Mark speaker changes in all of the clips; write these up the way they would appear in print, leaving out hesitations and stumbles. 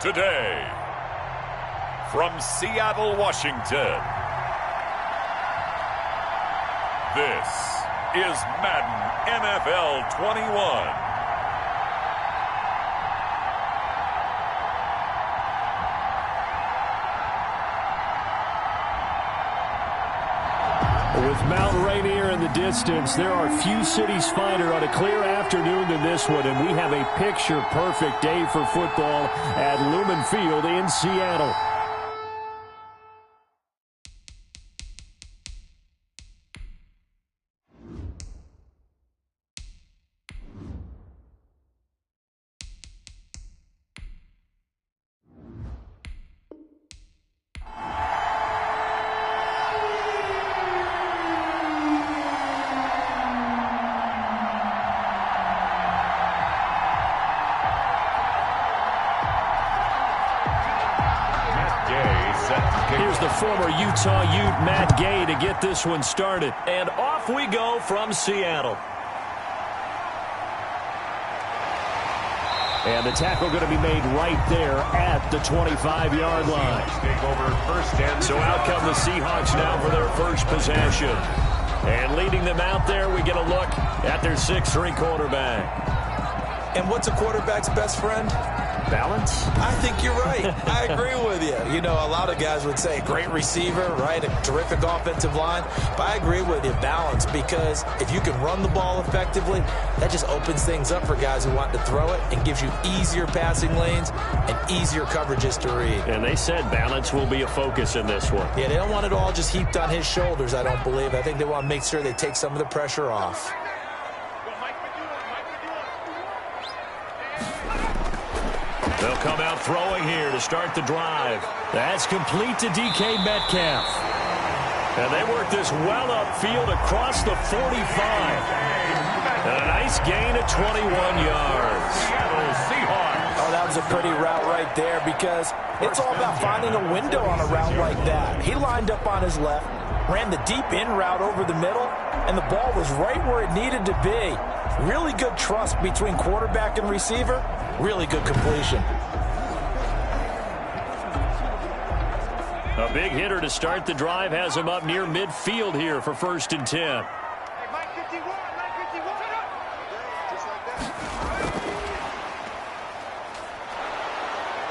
Speaker 1: Today, from Seattle, Washington, this is Madden NFL 21.
Speaker 2: With Mount Rainier in the distance, there are few cities finer on a clear afternoon than this one, and we have a picture-perfect day for football at Lumen Field in Seattle. Here's the former Utah Ute, Matt Gay, to get this one started. And off we go from Seattle. And the tackle going to be made right there at the 25-yard line. So out come the Seahawks now for their first possession. And leading them out there, we get a look at their 6'3" quarterback.
Speaker 3: And what's a quarterback's best friend?
Speaker 2: Balance?
Speaker 3: I think you're right. I agree with you. You know, a lot of guys would say great receiver, right? A terrific offensive line. But I agree with you, balance, because if you can run the ball effectively, that just opens things up for guys who want to throw it and gives you easier passing lanes and easier coverages to read.
Speaker 2: And they said balance will be a focus in this one.
Speaker 3: Yeah, they don't want it all just heaped on his shoulders, I don't believe. I think they want to make sure they take some of the pressure off.
Speaker 2: They'll come out throwing here to start the drive. That's complete to DK Metcalf. And they work this well upfield across the 45. And a nice gain of 21 yards.
Speaker 3: Oh, that was a pretty route right there, because it's all about finding a window on a route like that. He lined up on his left, ran the deep in route over the middle, and the ball was right where it needed to be. Really good trust between quarterback and receiver. Really good completion.
Speaker 2: A big hitter to start the drive has him up near midfield here for 1st and 10.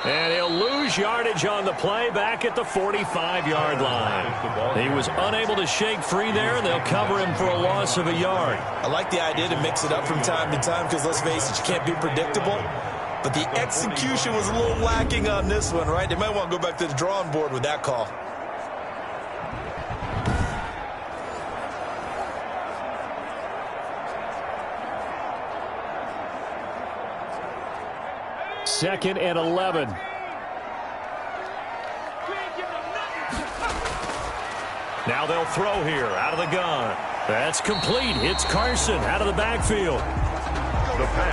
Speaker 2: And he'll lose yardage on the play back at the 45-yard line. He was unable to shake free there, and they'll cover him for a loss of a yard.
Speaker 3: I like the idea to mix it up from time to time, because let's face it, you can't be predictable. But the execution was a little lacking on this one, right? They might want to go back to the drawing board with that call.
Speaker 2: Second and 11. Now they'll throw here out of the gun. That's complete. It's Carson out of the backfield.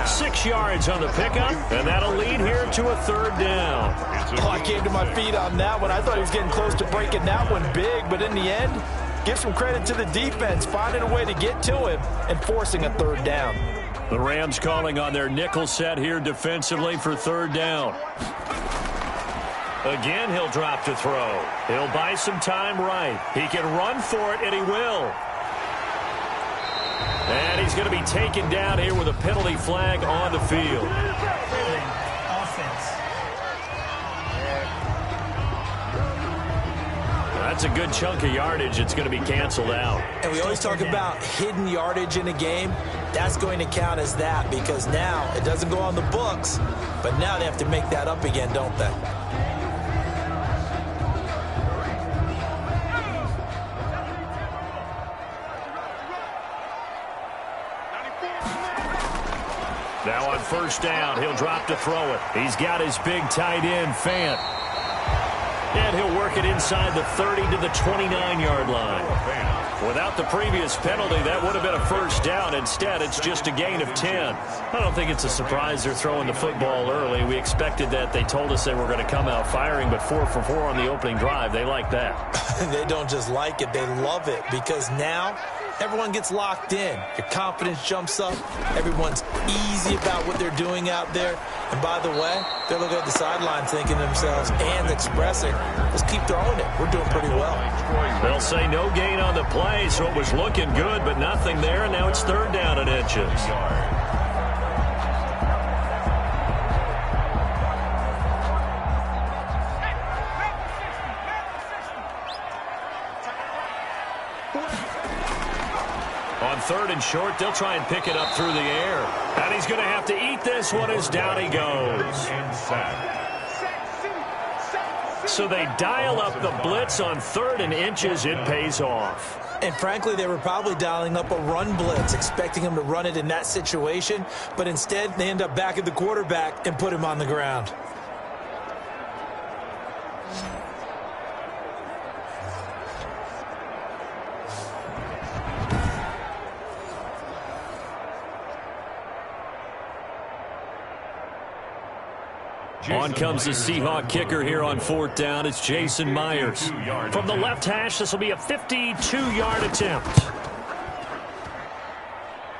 Speaker 2: 6 yards on the pickup, and that'll lead here to a 3rd down.
Speaker 3: Oh, I came to my feet on that one. I thought he was getting close to breaking that one big, but in the end, give some credit to the defense, finding a way to get to him and forcing a 3rd down.
Speaker 2: The Rams calling on their nickel set here defensively for 3rd down. Again, he'll drop to throw. He'll buy some time right. He can run for it, and he will. And he's going to be taken down here with a penalty flag on the field. That's a good chunk of yardage. It's going to be canceled out.
Speaker 3: And we always talk about hidden yardage in a game. That's going to count as that, because now it doesn't go on the books, but now they have to make that up again, don't they?
Speaker 2: Now on 1st down, he'll drop to throw it. He's got his big tight end, Fant. And he'll work it inside the 30 to the 29-yard line. Without the previous penalty, that would have been a 1st down. Instead, it's just a gain of 10. I don't think it's a surprise they're throwing the football early. We expected that. They told us they were going to come out firing, but 4 for 4 on the opening drive. They like that.
Speaker 3: They don't just like it. They love it, because now everyone gets locked in. Your confidence jumps up. Everyone's easy about what they're doing out there. And by the way, they're looking at the sideline thinking to themselves and expressing, let's keep throwing it. We're doing pretty well.
Speaker 2: They'll say no gain on the play, so it was looking good, but nothing there, and now it's 3rd down and inches. On 3rd and short, they'll try and pick it up through the air. And he's going to have to eat this one as down he goes. So they dial up the blitz on 3rd and inches. It pays off.
Speaker 3: And frankly, they were probably dialing up a run blitz, expecting him to run it in that situation. But instead, they end up back at the quarterback and put him on the ground.
Speaker 2: On comes the Seahawk kicker here on 4th down. It's Jason Myers. From the left hash, this will be a 52-yard attempt.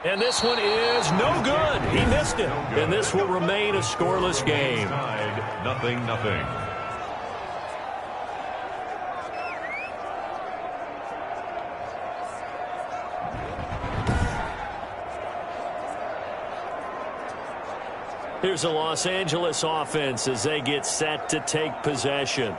Speaker 2: And this one is no good. He missed it. And this will remain a scoreless game.
Speaker 1: 0-0.
Speaker 2: Here's the Los Angeles offense as they get set to take possession.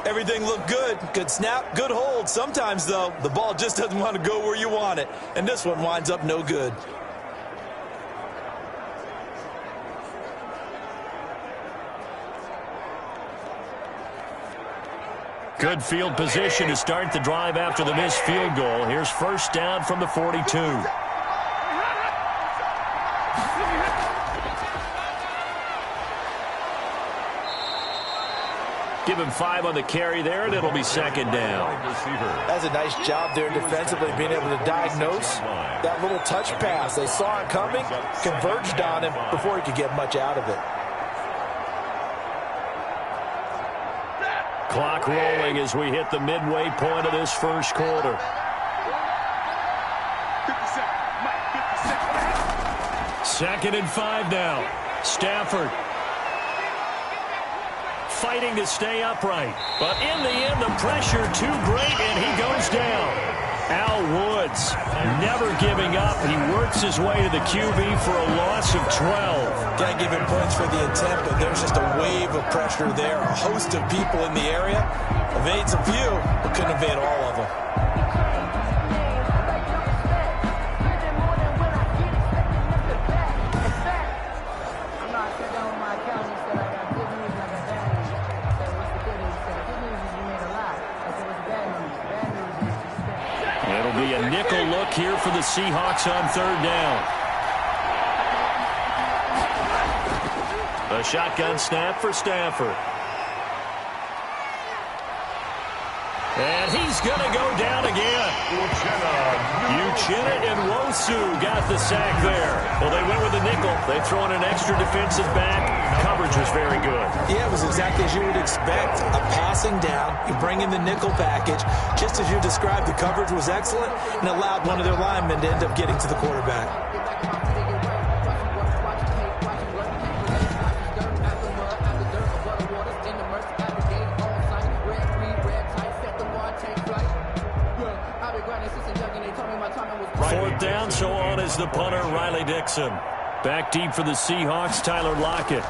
Speaker 3: Everything looked good. Good snap, good hold. Sometimes, though, the ball just doesn't want to go where you want it. And this one winds up no good.
Speaker 2: Good field position to start the drive after the missed field goal. Here's 1st down from the 42. Give him 5 on the carry there, and it'll be 2nd down.
Speaker 3: That's a nice job there defensively, being able to diagnose that little touch pass. They saw it coming, converged on him before he could get much out of it.
Speaker 2: Clock rolling as we hit the midway point of this 1st quarter. Second and 5 now. Stafford fighting to stay upright. But in the end, the pressure too great, and he goes down. Al Woods never giving up. He works his way to the QB for a loss of 12.
Speaker 3: Can't give him points for the attempt, but there's just a wave of pressure there. A host of people in the area. Evades a few, but couldn't evade all of them.
Speaker 2: It'll be a nickel look here for the Seahawks on 3rd down. A shotgun snap for Stafford. And he's going to go down again. Uchenna and Wosu got the sack there. Well, they went with the nickel. They throw in an extra defensive back. Coverage was very good.
Speaker 3: Yeah, it was exactly as you would expect. A passing down. You bring in the nickel package. Just as you described, the coverage was excellent and allowed one of their linemen to end up getting to the quarterback.
Speaker 2: Fourth down, so on is the punter, Riley Dixon. Back deep for the Seahawks, Tyler Lockett.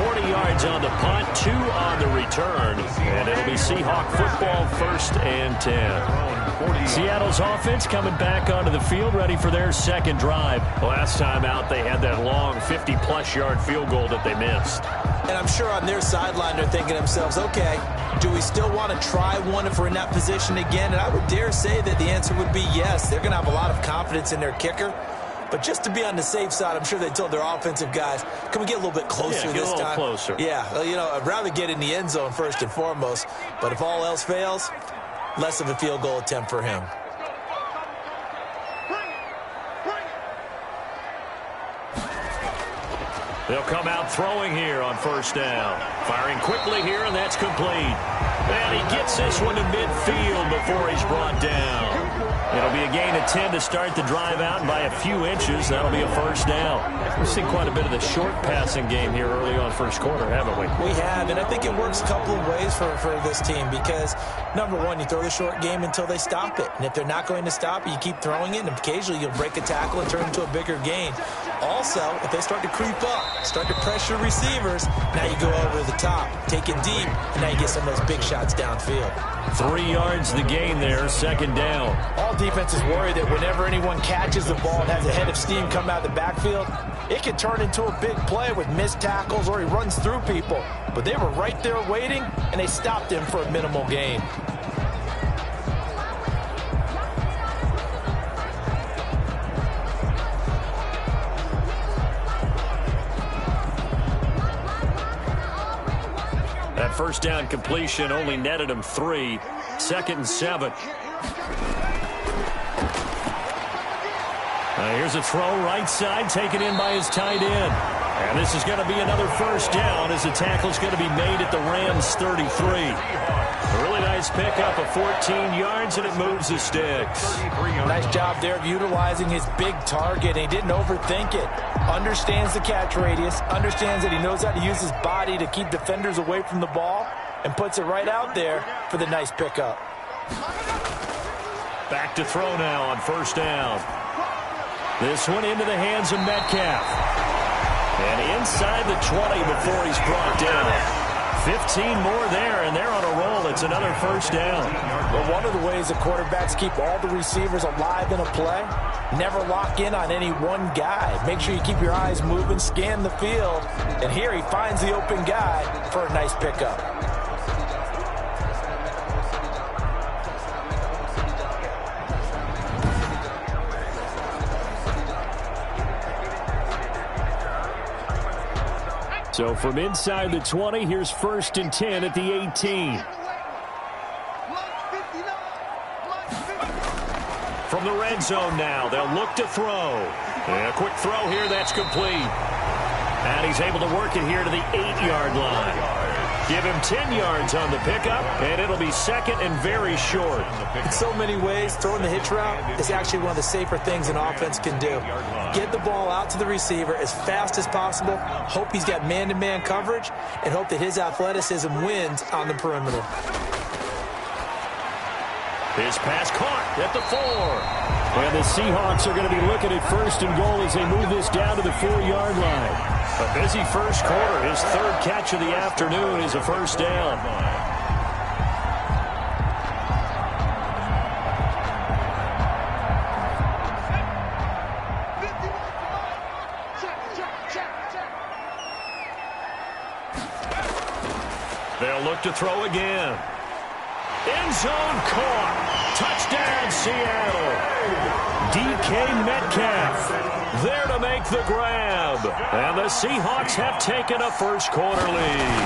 Speaker 2: 40 yards on the punt, 2 on the return, and it'll be Seahawk football, 1st and 10. Seattle's offense coming back onto the field, ready for their 2nd drive. Last time out, they had that long 50-plus yard field goal that they missed.
Speaker 3: And I'm sure on their sideline they're thinking to themselves, okay, do we still want to try one if we're in that position again? And I would dare say that the answer would be yes. They're going to have a lot of confidence in their kicker. But just to be on the safe side, I'm sure they told their offensive guys, can we get a little bit closer this time?
Speaker 2: Get a little closer.
Speaker 3: Yeah, well, you know, I'd rather get in the end zone first and foremost. But if all else fails, less of a field goal attempt for him.
Speaker 2: They'll come out throwing here on first down. Firing quickly here, and that's complete. And he gets this one to midfield before he's brought down. It'll be a gain of 10 to start the drive out, and by a few inches, that'll be a first down. We've seen quite a bit of the short passing game here early on first quarter, haven't we?
Speaker 3: We have, and I think it works a couple of ways for this team because, number one, you throw the short game until they stop it. And if they're not going to stop it, you keep throwing it, and occasionally you'll break a tackle and turn it into a bigger gain. Also, if they start to creep up, start to pressure receivers, now you go over the top, take it deep, and now you get some of those big shots downfield.
Speaker 2: 3 yards the gain there, second down.
Speaker 3: All defenses worry that whenever anyone catches the ball and has a head of steam come out of the backfield, it can turn into a big play with missed tackles or he runs through people. But they were right there waiting, and they stopped him for a minimal gain.
Speaker 2: That first down completion only netted him 3. 2nd and 7. Here's a throw right side, taken in by his tight end. And this is going to be another first down as the tackle's going to be made at the Rams' 33. A really nice pickup of 14 yards, and it moves the sticks.
Speaker 3: Nice job there of utilizing his big target. He didn't overthink it. Understands the catch radius, understands that he knows how to use his body to keep defenders away from the ball, and puts it right out there for the nice pickup.
Speaker 2: Back to throw now on first down. This one into the hands of Metcalf. And inside the 20 before he's brought down. 15 more there, and they're on a roll. It's another first down.
Speaker 3: Well, one of the ways the quarterbacks keep all the receivers alive in a play, never lock in on any one guy. Make sure you keep your eyes moving, scan the field, and here he finds the open guy for a nice pickup.
Speaker 2: So from inside the 20, here's 1st and 10 at the 18. From the red zone now, they'll look to throw. And a quick throw here, that's complete. And he's able to work it here to the 8-yard line. Give him 10 yards on the pickup, and it'll be 2nd and very short.
Speaker 3: In so many ways, throwing the hitch route is actually one of the safer things an offense can do. Get the ball out to the receiver as fast as possible, hope he's got man-to-man coverage, and hope that his athleticism wins on the perimeter.
Speaker 2: His pass caught at the 4. And the Seahawks are going to be looking at 1st and goal as they move this down to the 4-yard line. A busy first quarter. His 3rd catch of the afternoon is a first down. They'll look to throw again. End zone caught. Touchdown, Seattle. DK Metcalf there to make the grab. And the Seahawks have taken a first quarter lead.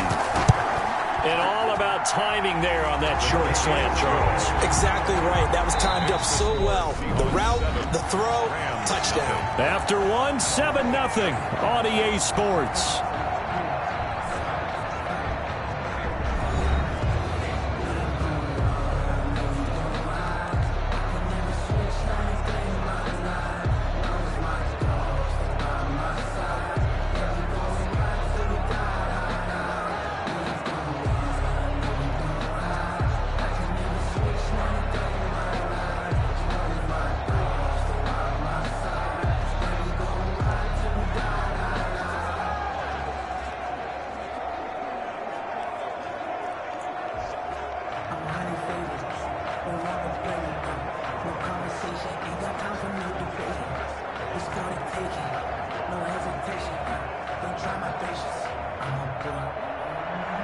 Speaker 2: And all about timing there on that short slant, Charles.
Speaker 3: Exactly right. That was timed up so well. The route, the throw, touchdown.
Speaker 2: After one, 7-0 on EA Sports.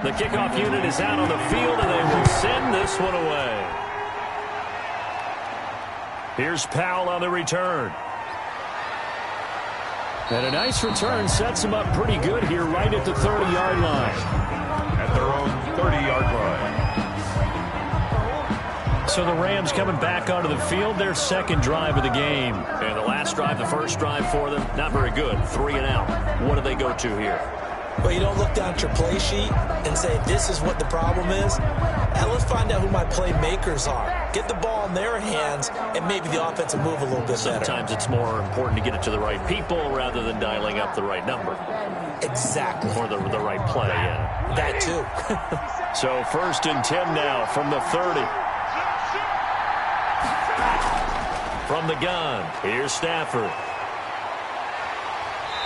Speaker 2: The kickoff unit is out on the field, and they will send this one away. Here's Powell on the return. And a nice return sets him up pretty good here right at the 30-yard line.
Speaker 1: At their own 30-yard line.
Speaker 2: So the Rams coming back onto the field, their second drive of the game. And the last drive, the first drive for them, not very good. 3 and out. What do they go to here?
Speaker 3: Well, you don't look down at your play sheet and say, this is what the problem is. And let's find out who my playmakers are. Get the ball in their hands, and maybe the offense will move a little bit better.
Speaker 2: Sometimes it's more important to get it to the right people rather than dialing up the right number.
Speaker 3: Exactly.
Speaker 2: Or the right play, yeah.
Speaker 3: That too.
Speaker 2: So 1st and 10 now from the 30. From the gun, here's Stafford.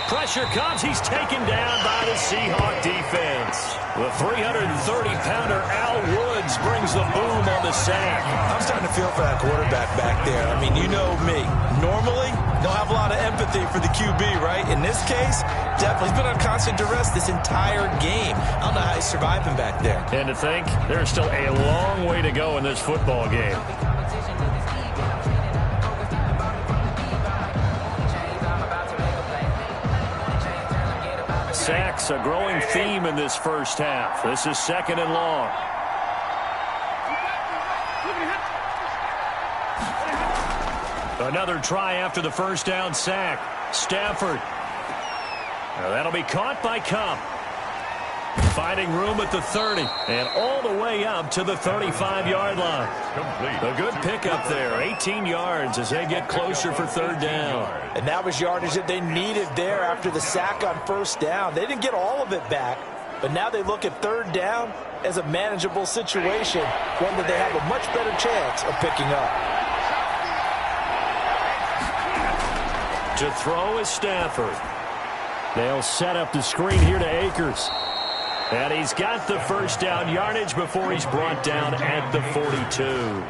Speaker 2: Pressure comes. He's taken down by the Seahawks defense. The 330-pounder Al Woods brings the boom on the sack.
Speaker 3: I'm starting to feel for that quarterback back there. I mean, you know me. Normally, don't have a lot of empathy for the QB, right? In this case, definitely. He's been on constant duress this entire game. I don't know how he's surviving back there.
Speaker 2: And to think, there's still a long way to go in this football game. Sacks, a growing theme in this first half. This is 2nd and long. Another try after the first down sack. Stafford. Now that'll be caught by Cup. Finding room at the 30 and all the way up to the 35-yard line. A good pickup there. 18 yards as they get closer for 3rd down.
Speaker 3: And that was yardage that they needed there after the sack on 1st down. They didn't get all of it back, but now they look at 3rd down as a manageable situation, one that they have a much better chance of picking up.
Speaker 2: To throw is Stafford. They'll set up the screen here to Akers. And he's got the first down yardage before he's brought down at the 42.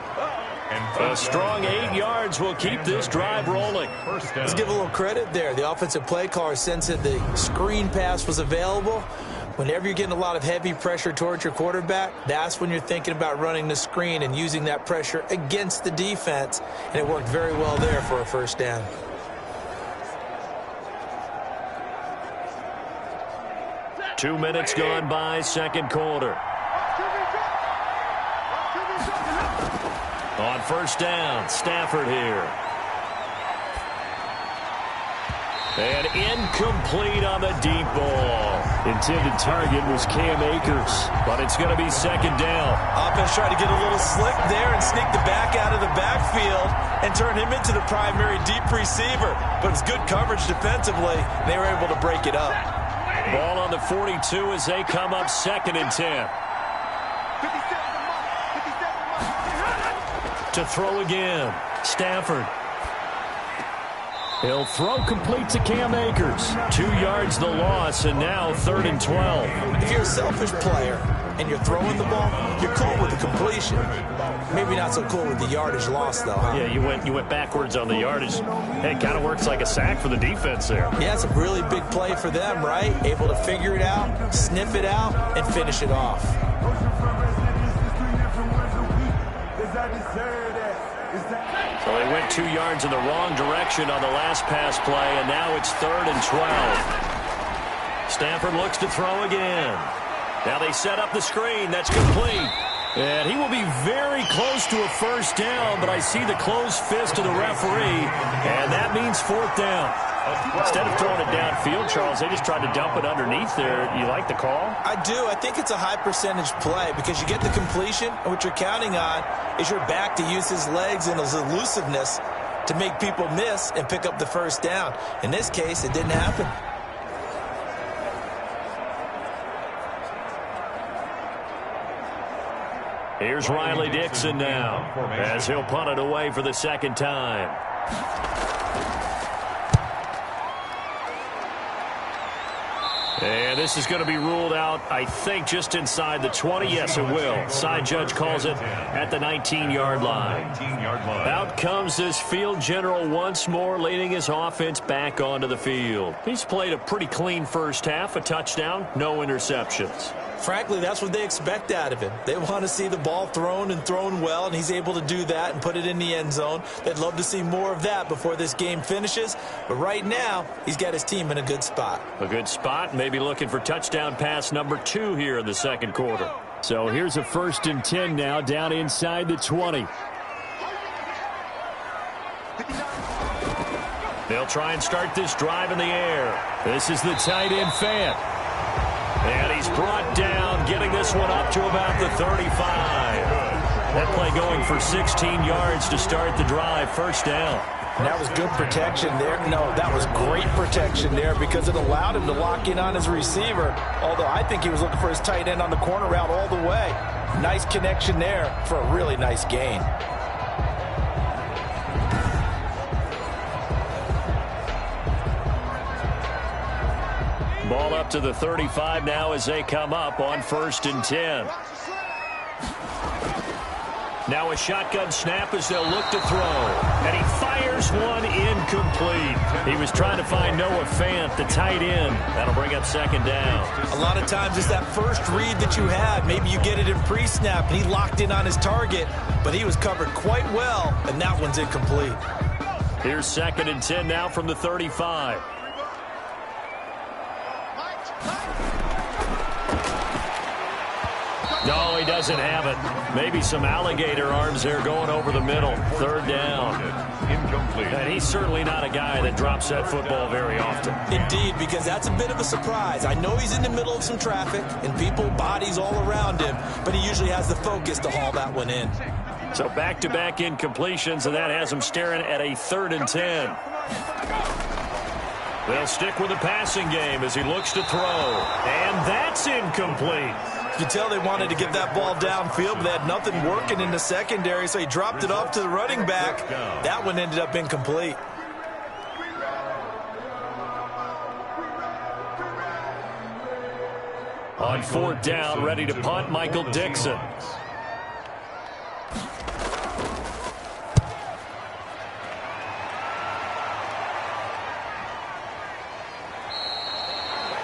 Speaker 2: A strong 8 yards will keep this drive rolling.
Speaker 3: Let's give a little credit there. The offensive play caller sensed that the screen pass was available. Whenever you're getting a lot of heavy pressure towards your quarterback, that's when you're thinking about running the screen and using that pressure against the defense. And it worked very well there for a 1st down.
Speaker 2: Two minutes gone by, 2nd quarter. On 1st down, Stafford here. And incomplete on the deep ball. Intended target was Cam Akers, but it's going to be 2nd down.
Speaker 3: Offense tried to get a little slick there and sneak the back out of the backfield and turn him into the primary deep receiver. But it's good coverage defensively. They were able to break it up.
Speaker 2: Ball on the 42 as they come up 2nd and 10. To throw again, Stafford. He'll throw complete to Cam Akers. 2 yards the loss, and now 3rd and 12.
Speaker 3: If you're a selfish player and you're throwing the ball, you're cool with the completion. Maybe not so cool with the yardage loss, though, huh?
Speaker 2: Yeah, you went backwards on the yardage. Hey, it kind of works like a sack for the defense there.
Speaker 3: Yeah, it's a really big play for them, right? Able to figure it out, sniff it out, and finish it off.
Speaker 2: So they went 2 yards in the wrong direction on the last pass play, and now it's 3rd and 12. Stafford looks to throw again. Now they set up the screen. That's complete. And he will be very close to a 1st down, but I see the closed fist of the referee, and that means 4th down. Instead of throwing it downfield, Charles, they just tried to dump it underneath there. You like the call?
Speaker 3: I do. I think it's a high percentage play because you get the completion, and what you're counting on is your back to use his legs and his elusiveness to make people miss and pick up the 1st down. In this case, it didn't happen.
Speaker 2: Here's Riley Dixon now as he'll punt it away for the 2nd time. And this is going to be ruled out, I think, just inside the 20. Yes, it will. Side judge calls it at the 19-yard line. Out comes this field general once more, leading his offense back onto the field. He's played a pretty clean first half, a touchdown, no interceptions.
Speaker 3: Frankly, that's what they expect out of him. They want to see the ball thrown and thrown well, and he's able to do that and put it in the end zone. They'd love to see more of that before this game finishes. But right now, he's got his team in a good spot.
Speaker 2: A good spot, maybe looking for touchdown pass number 2 here in the 2nd quarter. So here's a 1st and 10 now down inside the 20. They'll try and start this drive in the air. This is the tight end Fant. And he's brought down, getting this one up to about the 35. That play going for 16 yards to start the drive. 1st down.
Speaker 3: And that was good protection there. No, that was great protection there because it allowed him to lock in on his receiver. Although I think he was looking for his tight end on the corner route all the way. Nice connection there for a really nice gain.
Speaker 2: Ball up to the 35 now as they come up on 1st and 10. Now a shotgun snap as they'll look to throw. And he fires one incomplete. He was trying to find Noah Fant, the tight end. That'll bring up 2nd down.
Speaker 3: A lot of times it's that first read that you had. Maybe you get it in pre-snap, and he locked in on his target. But he was covered quite well, and that one's incomplete.
Speaker 2: Here's 2nd and 10 now from the 35. No, he doesn't have it. Maybe some alligator arms there going over the middle. 3rd down.
Speaker 1: Incomplete.
Speaker 2: And he's certainly not a guy that drops that football very often.
Speaker 3: Indeed, because that's a bit of a surprise. I know he's in the middle of some traffic and people, bodies all around him, but he usually has the focus to haul that one in.
Speaker 2: So back-to-back incompletions, and that has him staring at a 3rd and 10. They'll stick with the passing game as he looks to throw. And that's incomplete.
Speaker 3: You can tell they wanted to get that ball downfield, but they had nothing working in the secondary, so he dropped it off to the running back. That one ended up incomplete.
Speaker 2: On 4th down, ready to punt, Michael Dixon.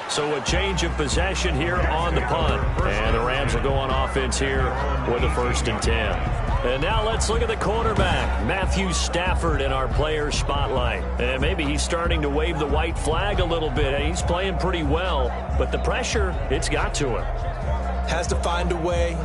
Speaker 2: So a change of possession here on the punt. And the Rams will go on offense here with a 1st and 10. And now let's look at the quarterback, Matthew Stafford, in our player spotlight. And maybe he's starting to wave the white flag a little bit. He's playing pretty well, but the pressure, it's got to him.
Speaker 3: Has to find a way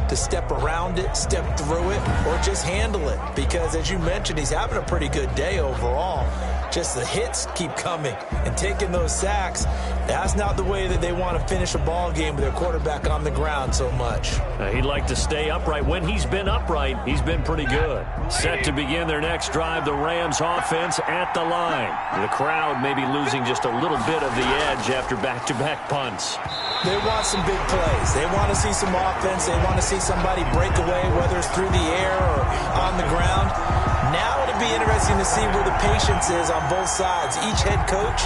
Speaker 3: to step around it, step through it, or just handle it. Because as you mentioned, he's having a pretty good day overall. Just the hits keep coming and taking those sacks. That's not the way that they want to finish a ball game with their quarterback on the ground so much.
Speaker 2: He'd like to stay upright. When he's been upright, he's been pretty good. Set to begin their next drive, the Rams offense at the line. The crowd may be losing just a little bit of the edge after back-to-back punts.
Speaker 3: They want some big plays. They want to see some offense. They want to see somebody break away, whether it's through the air or on the ground. Now it'll be interesting to see where the patience is on both sides. Each head coach,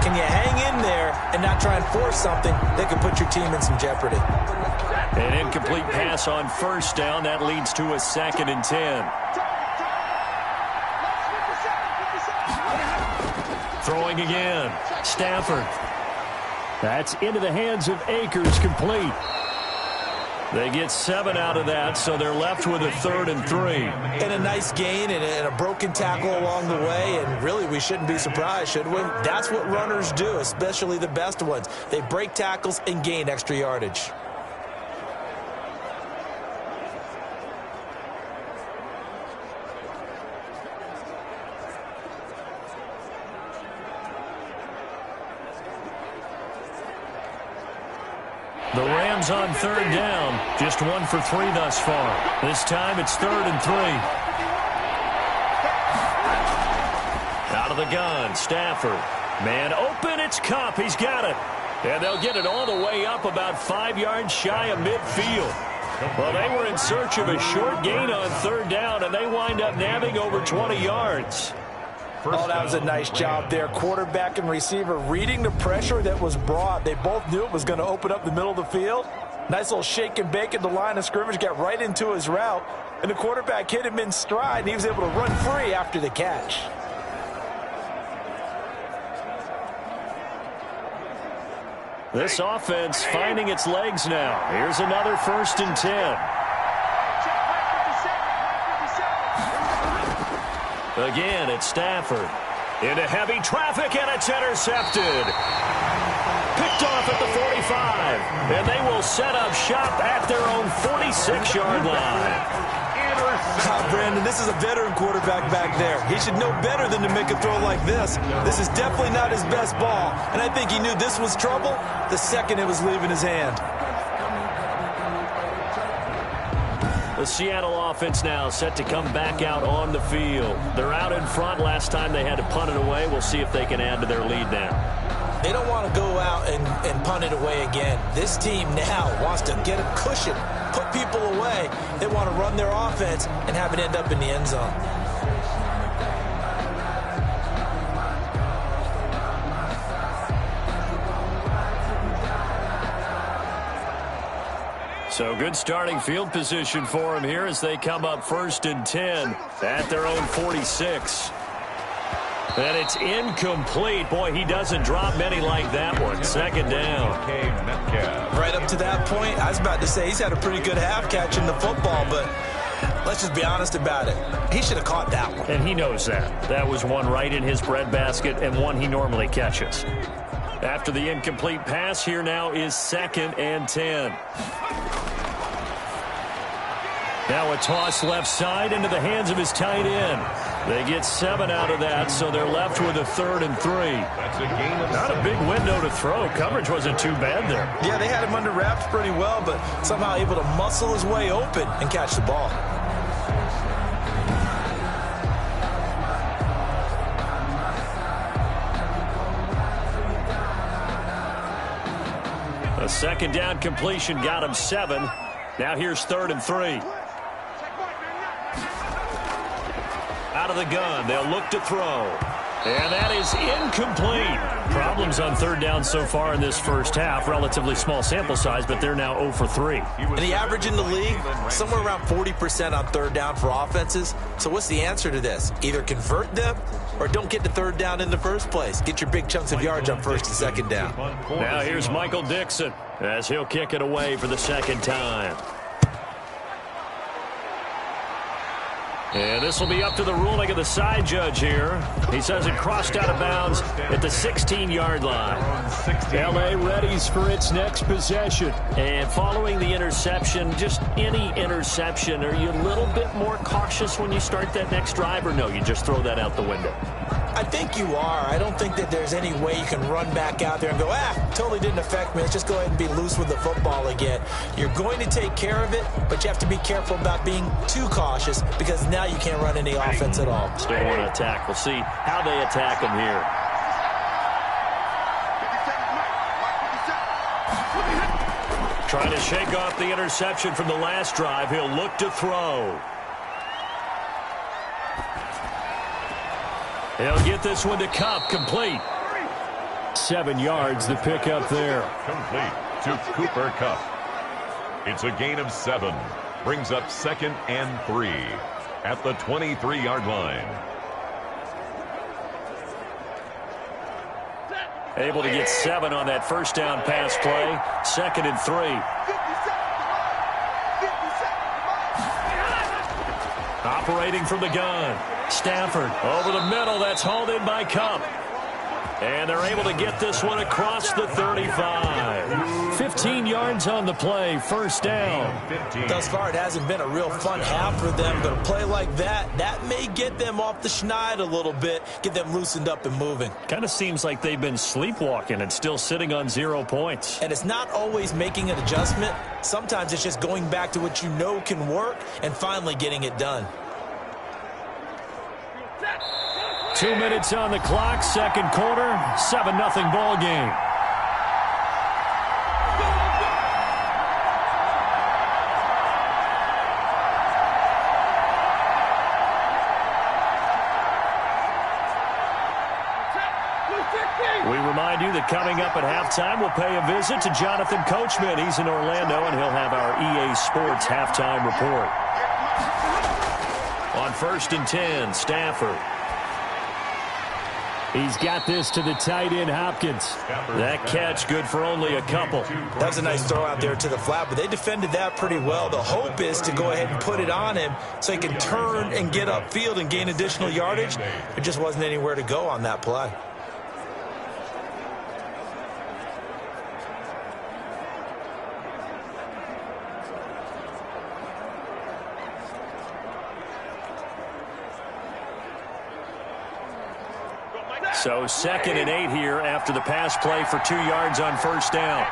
Speaker 3: can you hang in there and not try and force something that could put your team in some jeopardy?
Speaker 2: An incomplete pass on 1st down. That leads to a 2nd and 10. Throwing again. Stafford. That's into the hands of Akers, complete. They get 7 out of that, so they're left with a 3rd and 3.
Speaker 3: And a nice gain and a broken tackle along the way, and really we shouldn't be surprised, should we? That's what runners do, especially the best ones. They break tackles and gain extra yardage.
Speaker 2: The Rams on 3rd down, just 1 for 3 thus far. This time it's 3rd and 3. Out of the gun, Stafford. Man open, it's Kupp. He's got it. And they'll get it all the way up about 5 yards shy of midfield. Well, they were in search of a short gain on 3rd down, and they wind up nabbing over 20 yards.
Speaker 3: Oh, that was a nice job there. Quarterback and receiver reading the pressure that was brought. They both knew it was going to open up the middle of the field. Nice little shake and bake at the line of scrimmage, got right into his route. And the quarterback hit him in stride, and he was able to run free after the catch.
Speaker 2: This offense finding its legs now. Here's another 1st and 10. Again, it's Stafford. Into heavy traffic, and it's intercepted. picked off at the 45. And they will set up shop at their own 46-yard line.
Speaker 3: Brandon, this is a veteran quarterback back there. He should know better than to make a throw like this. This is definitely not his best ball, and I think he knew this was trouble the second it was leaving his hand.
Speaker 2: The Seattle offense now set to come back out on the field. They're out in front. Last time they had to punt it away. We'll see if they can add to their lead now.
Speaker 3: They don't want to go out and punt it away again. This team now wants to get a cushion, put people away. They want to run their offense and have it end up in the end zone.
Speaker 2: So good starting field position for them here as they come up 1st and 10 at their own 46. And it's incomplete. Boy, he doesn't drop many like that one. 2nd down.
Speaker 3: Right up to that point, I was about to say he's had a pretty good half catching the football, but let's just be honest about it. He should have caught that one.
Speaker 2: And he knows that. That was one right in his breadbasket and one he normally catches. After the incomplete pass, here now is 2nd and 10. Now a toss left side into the hands of his tight end. They get 7 out of that, so they're left with a 3rd and 3. Not a big window to throw. Coverage wasn't too bad there.
Speaker 3: Yeah, they had him under wraps pretty well, but somehow able to muscle his way open and catch the ball.
Speaker 2: A 2nd down completion got him 7. Now here's 3rd and 3. Out of the gun, they'll look to throw. And that is incomplete. Problems on 3rd down so far in this first half. Relatively small sample size, but they're now 0 for 3.
Speaker 3: And the average in the league, somewhere around 40% on 3rd down for offenses. So what's the answer to this? Either convert them or don't get to 3rd down in the first place. Get your big chunks of yards on 1st and 2nd down.
Speaker 2: Now here's Michael Dixon as he'll kick it away for the 2nd time. And this will be up to the ruling of the side judge here. He says it crossed out of bounds at the 16-yard line. L.A. readies for its next possession. And following the interception, just any interception, are you a little bit more cautious when you start that next drive, or no, you just throw that out the window?
Speaker 3: I think you are. I don't think that there's any way you can run back out there and go, totally didn't affect me. Let's just go ahead and be loose with the football again. You're going to take care of it, but you have to be careful about being too cautious because now you can't run any offense at all.
Speaker 2: Still want to attack. We'll see how they attack him here. Trying to shake off the interception from the last drive. He'll look to throw. He'll get this one to Kupp, complete. 7 yards, the pickup there.
Speaker 1: Complete to Cooper Kupp. It's a gain of 7. Brings up 2nd and 3 at the 23-yard line.
Speaker 2: Able to get 7 on that 1st down pass play. 2nd and 3. Operating from the gun. Stafford over the middle. That's hauled in by Kupp. And they're able to get this one across the 35. 15 yards on the play. 1st down.
Speaker 3: Thus far, it hasn't been a real fun half for them, but a play like that may get them off the schneid a little bit, get them loosened up and moving.
Speaker 2: Kind of seems like they've been sleepwalking and still sitting on 0 points.
Speaker 3: And it's not always making an adjustment. Sometimes it's just going back to what you know can work and finally getting it done.
Speaker 2: 2 minutes on the clock, 2nd quarter, 7-0 ball game. We remind you that coming up at halftime, we'll pay a visit to Jonathan Coachman. He's in Orlando, and he'll have our EA Sports halftime report. On 1st and 10, Stafford. He's got this to the tight end, Hopkins. That catch good for only a couple.
Speaker 3: That's a nice throw out there to the flat, but they defended that pretty well. The hope is to go ahead and put it on him so he can turn and get upfield and gain additional yardage. There just wasn't anywhere to go on that play.
Speaker 2: So 2nd and 8 here after the pass play for 2 yards on first down.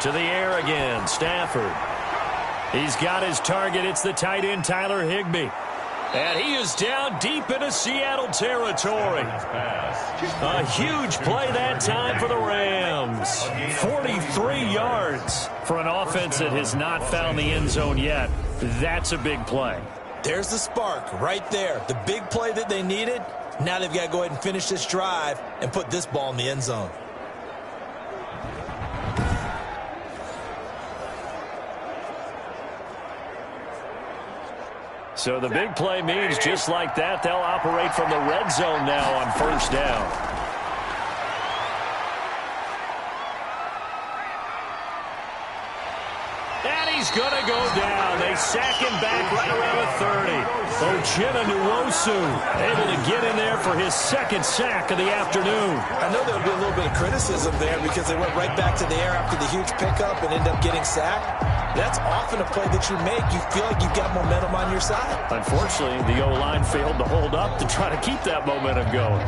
Speaker 2: To the air again, Stafford. He's got his target. It's the tight end, Tyler Higbee. And he is down deep into Seattle territory. A huge play that time for the Rams. 43 yards for an offense that has not found the end zone yet. That's a big play.
Speaker 3: There's the spark right there. The big play that they needed. Now they've got to go ahead and finish this drive and put this ball in the end zone.
Speaker 2: So the big play means just like that, they'll operate from the red zone now on first down. And he's going to go down. They sack him back right around the 30. Uchenna Nwosu able to get in there for his 2nd sack of the afternoon.
Speaker 3: I know there would be a little bit of criticism there because they went right back to the air after the huge pickup and ended up getting sacked. That's often a play that you make. You feel like you've got momentum on your side.
Speaker 2: Unfortunately, the O-line failed to hold up to try to keep that momentum going.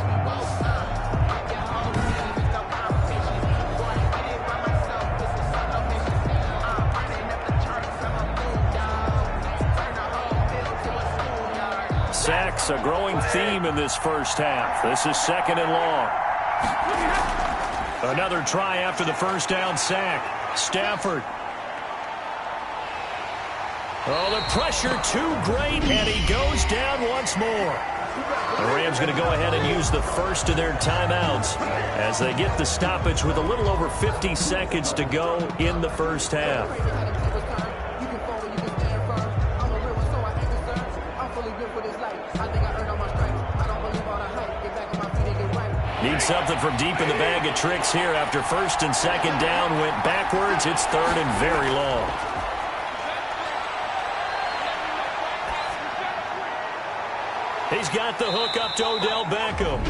Speaker 2: Sacks, a growing theme in this first half. This is 2nd and long. Another try after the first down sack. Stafford. Oh, the pressure too great, and he goes down once more. The Rams going to go ahead and use the first of their timeouts as they get the stoppage with a little over 50 seconds to go in the first half. Need something from deep in the bag of tricks here after 1st and 2nd down. Went backwards. It's 3rd and very long. He's got the hook up to Odell Beckham.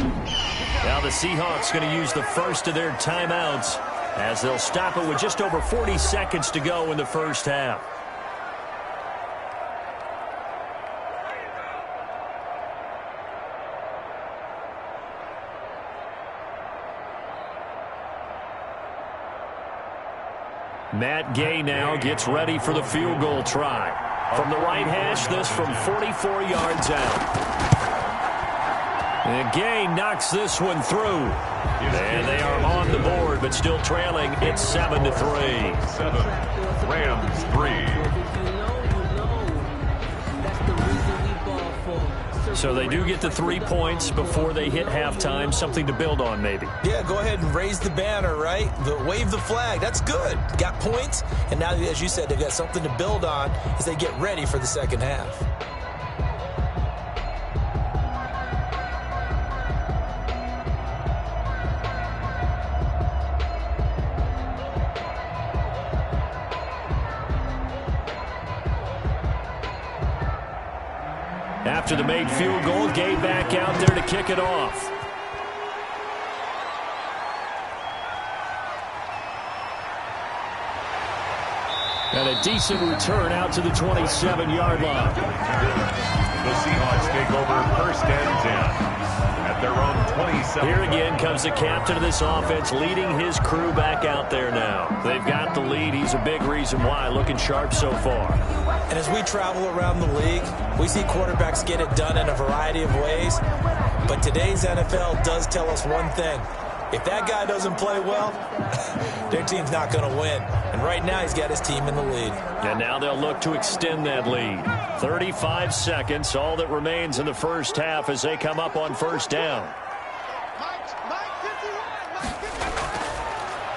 Speaker 2: Now the Seahawks going to use the first of their timeouts as they'll stop it with just over 40 seconds to go in the first half. Matt Gay now gets ready for the field goal try. From the right hash, this from 44 yards out. And Gay knocks this one through. And they are on the board, but still trailing. It's 7-3.
Speaker 1: 7. Rams 3.
Speaker 2: So they do get the 3 points before they hit halftime. Something to build on, maybe.
Speaker 3: Yeah, go ahead and raise the banner, right? Wave the flag. That's good. Got points, and now, as you said, they've got something to build on as they get ready for the second half.
Speaker 2: After the made field goal, Gay back out there to kick it off. And a decent return out to the 27-yard line.
Speaker 1: The Seahawks take over 1st and 10 at their own 27.
Speaker 2: Here again comes the captain of this offense leading his crew back out there now. They've got the lead. He's a big reason why. Looking sharp so far.
Speaker 3: And as we travel around the league, we see quarterbacks get it done in a variety of ways. But today's NFL does tell us one thing. If that guy doesn't play well, their team's not going to win. And right now he's got his team in the lead.
Speaker 2: And now they'll look to extend that lead. 35 seconds, all that remains in the first half as they come up on first down.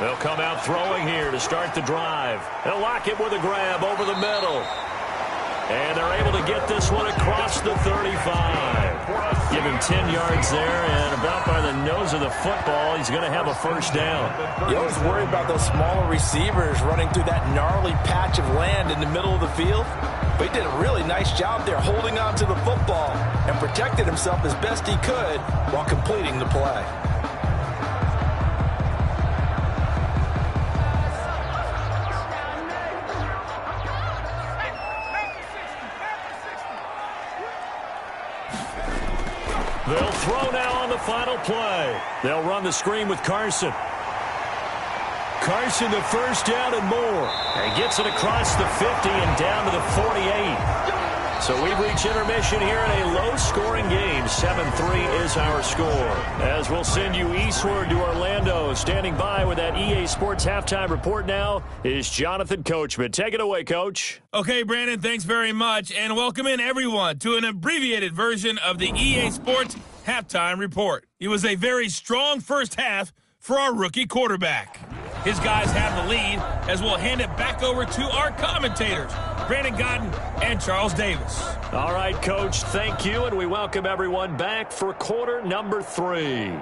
Speaker 2: They'll come out throwing here to start the drive. They'll lock it with a grab over the middle. And they're able to get this one across the 35. Give him 10 yards there, and about by the nose of the football, he's going to have a first down.
Speaker 3: You always worry about those smaller receivers running through that gnarly patch of land in the middle of the field. But he did a really nice job there holding on to the football and protected himself as best he could while completing the play.
Speaker 2: They'll throw now on the final play. They'll run the screen with Carson. Carson, the first down and more. And gets it across the 50 and down to the 48. So we've reached intermission here in a low-scoring game. 7-3 is our score. As we'll send you eastward to Orlando. Standing by with that EA Sports halftime report now is Jonathan Coachman. Take it away, Coach.
Speaker 4: Okay, Brandon, thanks very much. And welcome in, everyone, to an abbreviated version of the EA Sports halftime report. It was a very strong first half for our rookie quarterback. His guys have the lead as we'll hand it back over to our commentators, Brandon Godden and Charles Davis.
Speaker 2: All right, Coach, thank you, and we welcome everyone back for quarter number 3.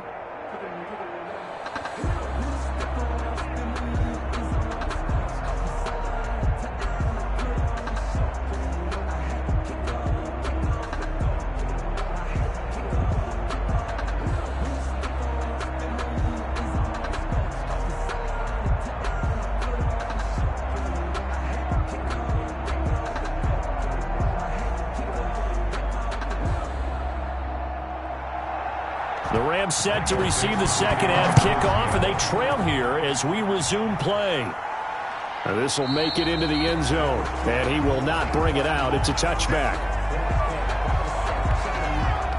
Speaker 2: The Rams set to receive the second half kickoff, and they trail here as we resume play. This will make it into the end zone, and he will not bring it out. It's a touchback.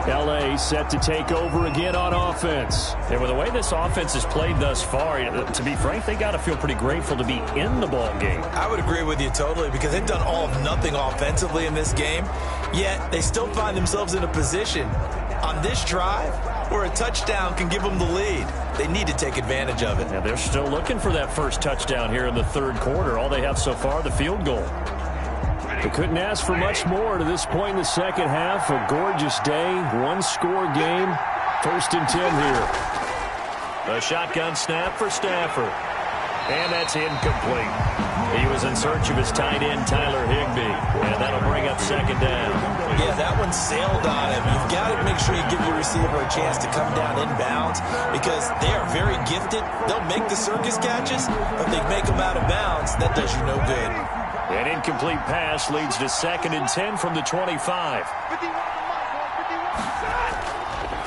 Speaker 2: L.A. set to take over again on offense. And with the way this offense has played thus far, to be frank, they got to feel pretty grateful to be in the ball game.
Speaker 3: I would agree with you totally because they've done all of nothing offensively in this game, yet they still find themselves in a position on this drive where a touchdown can give them the lead. They need to take advantage of it.
Speaker 2: And they're still looking for that first touchdown here in the third quarter. All they have so far, the field goal. They couldn't ask for much more to this point in the second half. A gorgeous day, one-score game. 1st and 10 here. A shotgun snap for Stafford. And that's incomplete. He was in search of his tight end, Tyler Higbee. And that'll bring up second down.
Speaker 3: Yeah, that one sailed on him. You've got to make sure you give your receiver a chance to come down inbounds because they are very gifted. They'll make the circus catches, but they make them out of bounds. That does you no good.
Speaker 2: An incomplete pass leads to 2nd and 10 from the 25.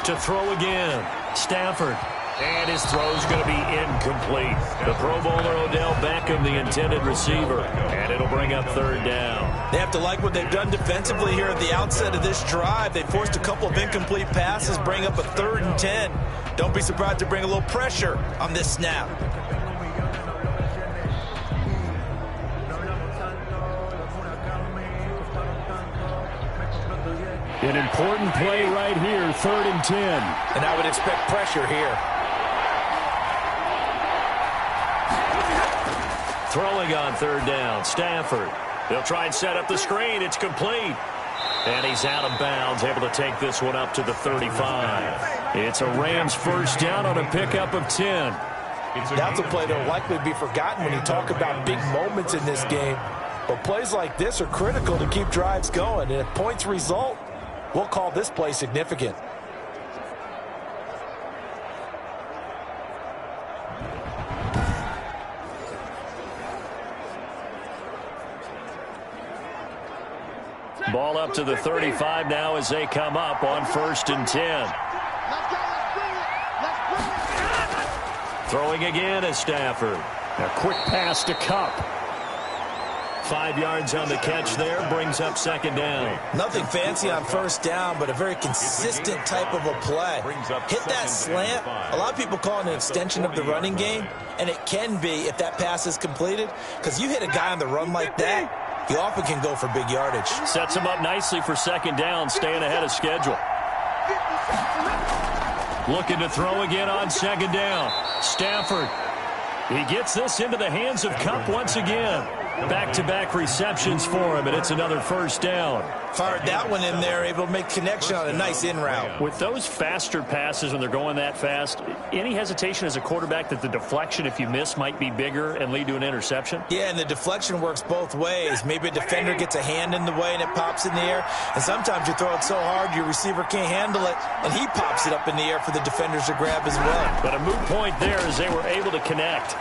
Speaker 2: To throw again. Stafford. And his throw's going to be incomplete. The Pro Bowler Odell Beckham, the intended receiver. And it'll bring up 3rd down.
Speaker 3: They have to like what they've done defensively here at the outset of this drive. They forced a couple of incomplete passes, bring up a 3rd and 10. Don't be surprised to bring a little pressure on this snap.
Speaker 2: An important play right here, 3rd and 10.
Speaker 3: And I would expect pressure here.
Speaker 2: Throwing on 3rd down, Stafford. They'll try and set up the screen. It's complete. And he's out of bounds, able to take this one up to the 35. It's a Rams first down on a pickup of 10.
Speaker 3: That's a play that will likely be forgotten when you talk about big moments in this game. But plays like this are critical to keep drives going. And if points result, we'll call this play significant.
Speaker 2: Ball up to the 35 now as they come up on 1st and 10. Throwing again is Stafford. A quick pass to Kupp. 5 yards on the catch there, brings up 2nd down.
Speaker 3: Nothing fancy on 1st down, but a very consistent type of a play. Hit that slant. A lot of people call it an extension of the running game, and it can be if that pass is completed, because you hit a guy on the run like that, he often can go for big yardage.
Speaker 2: Sets him up nicely for 2nd down, staying ahead of schedule. Looking to throw again on 2nd down. Stafford. He gets this into the hands of Kupp once again. Back-to-back receptions for him, and it's another 1st down.
Speaker 3: Fired that one in there, able to make connection on a nice in route.
Speaker 2: With those faster passes when they're going that fast, any hesitation as a quarterback that the deflection, if you miss, might be bigger and lead to an interception?
Speaker 3: Yeah, and the deflection works both ways. Maybe a defender gets a hand in the way and it pops in the air, and sometimes you throw it so hard your receiver can't handle it, and he pops it up in the air for the defenders to grab as well.
Speaker 2: But a moot point there as they were able to connect.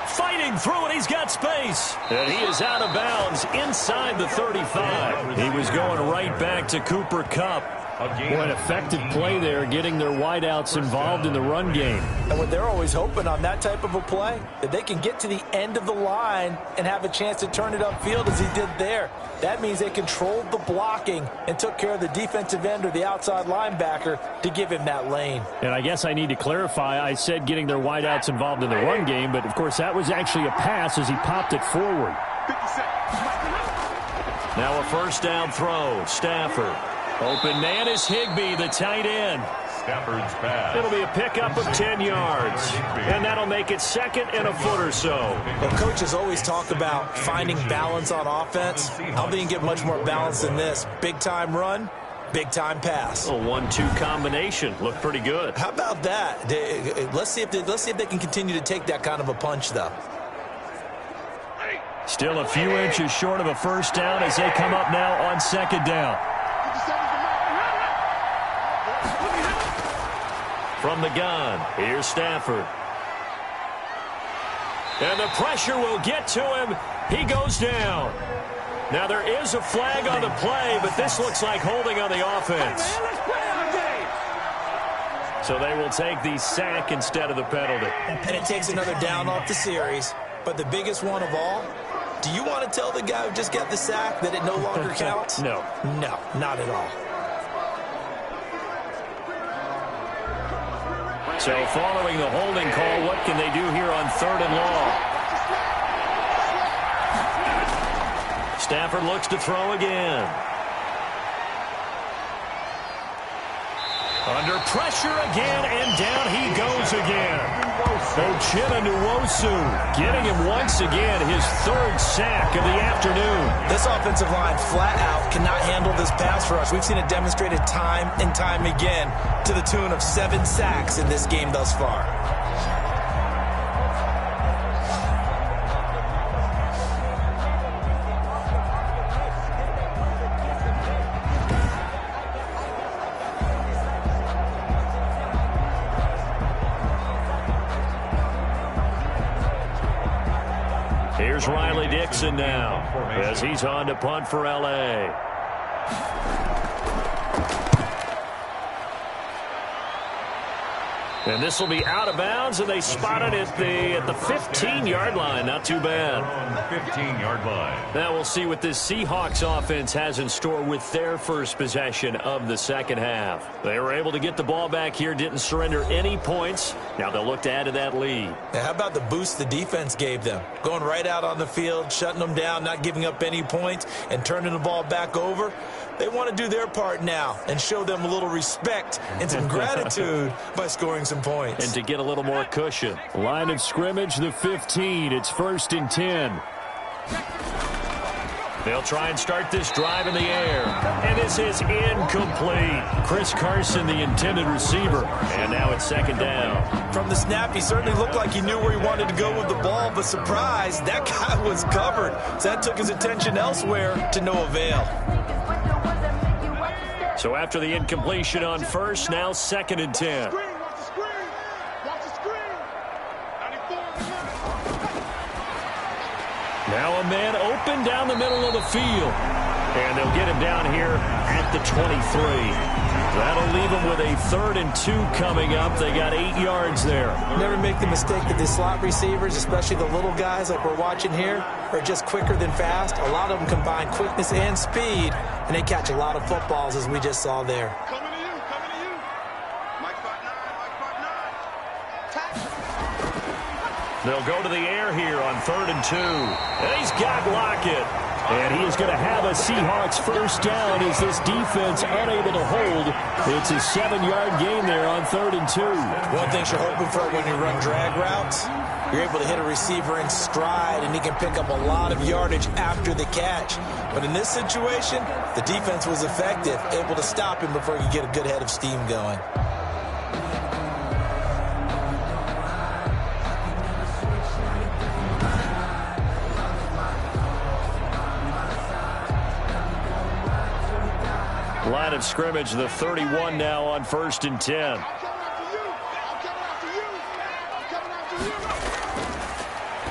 Speaker 2: Fighting through it, he's got space. And he is out of bounds inside the 35. He was going right back to Cooper Kupp. Boy, an effective play there, getting their wideouts involved in the run game.
Speaker 3: And what they're always hoping on that type of a play, that they can get to the end of the line and have a chance to turn it upfield as he did there. That means they controlled the blocking and took care of the defensive end or the outside linebacker to give him that lane.
Speaker 2: And I guess I need to clarify, I said getting their wideouts involved in the run game, but of course that was actually a pass as he popped it forward. Now a first down throw, Stafford. Open man is Higbee, the tight end.
Speaker 1: Stafford's pass.
Speaker 2: It'll be a pickup of 10 yards. And that'll make it second and a foot or so.
Speaker 3: Well, coaches always talk about finding balance on offense. I don't think you can get much more balance than this. Big-time run, big-time pass.
Speaker 2: A 1-2 combination. Looked pretty good.
Speaker 3: How about that? Let's see if they can continue to take that kind of a punch, though.
Speaker 2: Still a few inches short of a first down as they come up now on second down. From the gun, here's Stafford. And the pressure will get to him. He goes down. Now there is a flag on the play, but this looks like holding on the offense. So they will take the sack instead of the penalty.
Speaker 3: And it takes another down off the series. But the biggest one of all, do you want to tell the guy who just got the sack that it no longer counts?
Speaker 2: No.
Speaker 3: No, not at all.
Speaker 2: So following the holding call, what can they do here on 3rd and long? Stafford looks to throw again. Under pressure again, and down he goes again. Uchenna Nwosu getting him once again his 3rd sack of the afternoon.
Speaker 3: This offensive line flat out cannot handle this pass rush. We've seen it demonstrated time and time again to the tune of 7 sacks in this game thus far.
Speaker 2: Here's Riley Dixon now as he's on to punt for L.A. And this will be out of bounds, and they spot it at the 15-yard line. Not too bad.
Speaker 1: 15-yard line.
Speaker 2: Now we'll see what this Seahawks offense has in store with their first possession of the second half. They were able to get the ball back here, didn't surrender any points. Now they'll look to add to that lead.
Speaker 3: Now, how about the boost the defense gave them? Going right out on the field, shutting them down, not giving up any points, and turning the ball back over. They want to do their part now and show them a little respect and some gratitude by scoring some points.
Speaker 2: And to get a little more cushion. Line of scrimmage, the 15. It's 1st and 10. They'll try and start this drive in the air. And this is incomplete. Chris Carson, the intended receiver. And now it's 2nd down.
Speaker 3: From the snap, he certainly looked like he knew where he wanted to go with the ball, but surprise, that guy was covered. So that took his attention elsewhere to no avail.
Speaker 2: So after the incompletion on first, now 2nd and 10. Now a man open down the middle of the field. And they'll get him down here at the 23. That'll leave them with a 3rd and 2 coming up. They got 8 yards there.
Speaker 3: Never make the mistake that the slot receivers, especially the little guys like we're watching here, are just quicker than fast. A lot of them combine quickness and speed, and they catch a lot of footballs, as we just saw there.
Speaker 5: Coming to you. Mike 5'9",
Speaker 2: They'll go to the air here on 3rd and 2. And he's got Lockett. And he is going to have a Seahawks first down as this defense unable to hold. It's a 7-yard gain there on 3rd and 2.
Speaker 3: One thing you're hoping for when you run drag routes, you're able to hit a receiver in stride, and he can pick up a lot of yardage after the catch. But in this situation, the defense was effective, able to stop him before he could get a good head of steam going.
Speaker 2: Line of scrimmage, the 31 now on 1st and 10.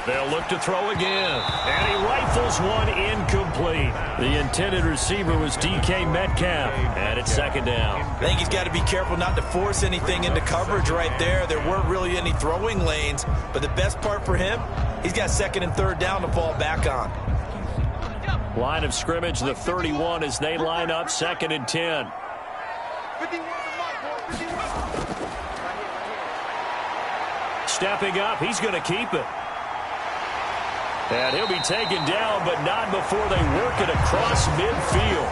Speaker 2: They'll look to throw again. And he rifles one incomplete. incomplete. The intended receiver was DK Metcalf, and it's second down.
Speaker 3: I think he's got to be careful not to force anything into coverage right there. There weren't really any throwing lanes, but the best part for him, he's got second and third down to fall back on.
Speaker 2: Line of scrimmage, the 31 as they line up, second and 10.
Speaker 5: 51 to Mike, boy, 51.
Speaker 2: Stepping up, he's going to keep it. And he'll be taken down, but not before they work it across midfield.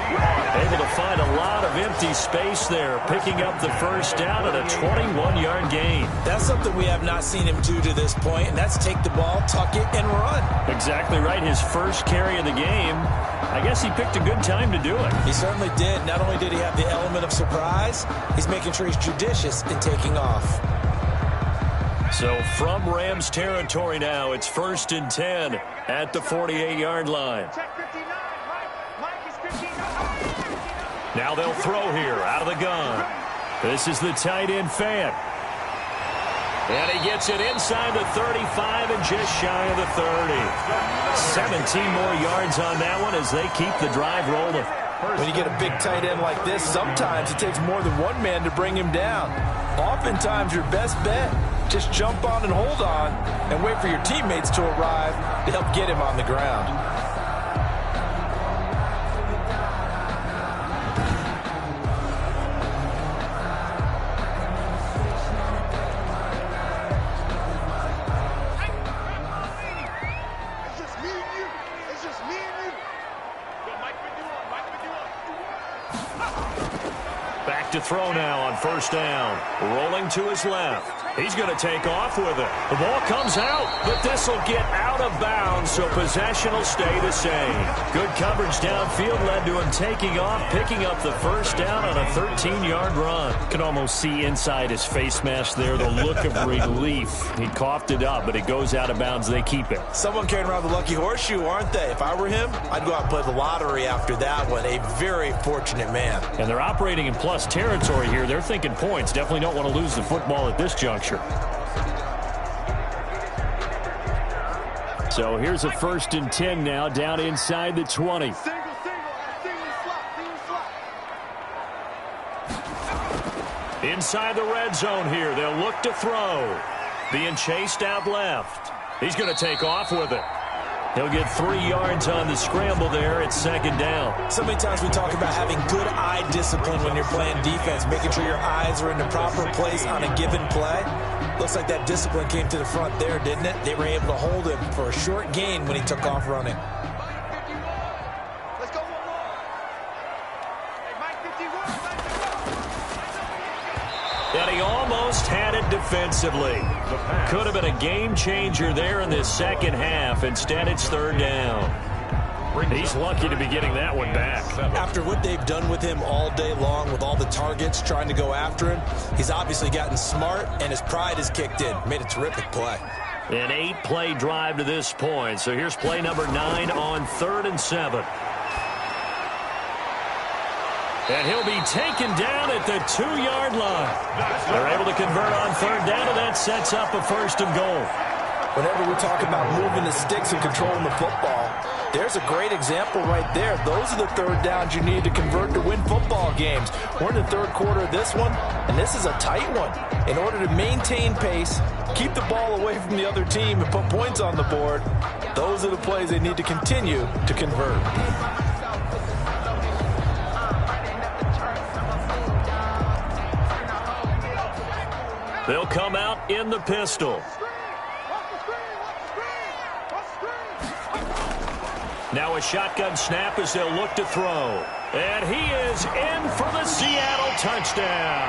Speaker 2: Able to find a lot of empty space there, picking up the first down at a 21-yard gain.
Speaker 3: That's something we have not seen him do to this point, and that's take the ball, tuck it, and run.
Speaker 2: Exactly right. His first carry of the game. I guess he picked a good time to do it.
Speaker 3: He certainly did. Not only did he have the element of surprise, he's making sure he's judicious in taking off.
Speaker 2: So from Rams territory now, it's first and 10 at the 48-yard line. Now they'll throw here out of the gun. This is the tight end Fant. And he gets it inside the 35 and just shy of the 30. 17 more yards on that one as they keep the drive rolling.
Speaker 3: When you get a big tight end like this, sometimes it takes more than one man to bring him down. Oftentimes your best bet, just jump on and hold on and wait for your teammates to arrive to help get him on the ground.
Speaker 5: It's just me and you. It's just me and you. Yo, Mike, what you want? Mike, what you want?
Speaker 2: Back to throw now on first down. Rolling to his left. He's going to take off with it. The ball comes out, but this will get out of bounds, so possession will stay the same. Good coverage downfield led to him taking off, picking up the first down on a 13-yard run. Can almost see inside his face mask there the look of relief. He coughed it up, but it goes out of bounds. They keep it.
Speaker 3: Someone carrying around the lucky horseshoe, aren't they? If I were him, I'd go out and play the lottery after that one. A very fortunate man.
Speaker 2: And they're operating in plus territory here. They're thinking points. Definitely don't want to lose the football at this juncture. So here's a first and 10 now down inside the 20.
Speaker 5: Single slot.
Speaker 2: Inside the red zone here. They'll look to throw. Being chased out left. He's going to take off with it. He'll get 3 yards on the scramble there at second down.
Speaker 3: So many times we talk about having good eye discipline when you're playing defense, making sure your eyes are in the proper place on a given play. Looks like that discipline came to the front there, didn't it? They were able to hold him for a short gain when he took off running.
Speaker 5: Let's go one more. Hey, Mike 51.
Speaker 2: And he almost had it defensively. Could have been a game changer there in this second half. Instead, it's third down. He's lucky to be getting that one back.
Speaker 3: After what they've done with him all day long, with all the targets trying to go after him, he's obviously gotten smart, and his pride has kicked in. Made a terrific play.
Speaker 2: An 8-play drive to this point. So here's play number 9 on 3rd and 7. And he'll be taken down at the 2-yard line. They're able to convert on third down, and that sets up a first and goal.
Speaker 3: Whenever we talk about moving the sticks and controlling the football, there's a great example right there. Those are the third downs you need to convert to win football games. We're in the third quarter of this one, and this is a tight one. In order to maintain pace, keep the ball away from the other team, and put points on the board, those are the plays they need to continue to convert.
Speaker 2: They'll come out in the pistol. Now a shotgun snap as they'll look to throw. And he is in for the Seattle touchdown.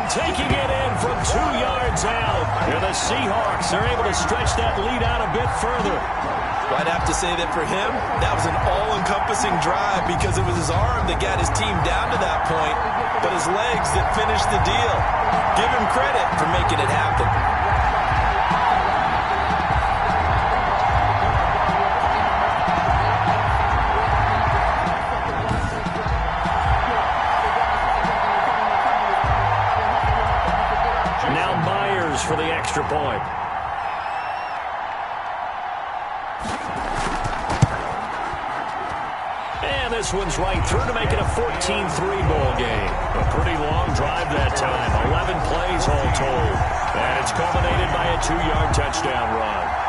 Speaker 2: Taking it in from 2 yards out. And the Seahawks are able to stretch that lead out a bit further.
Speaker 3: Well, I'd have to say that for him, that was an all-encompassing drive because it was his arm that got his team down to that point, but his legs that finished the deal. Give him credit for making it happen.
Speaker 2: Now Myers for the extra point. this one's right through to make it a 14-3 ball game. A pretty long drive that time. 11 plays all told. And it's culminated by a 2-yard touchdown run.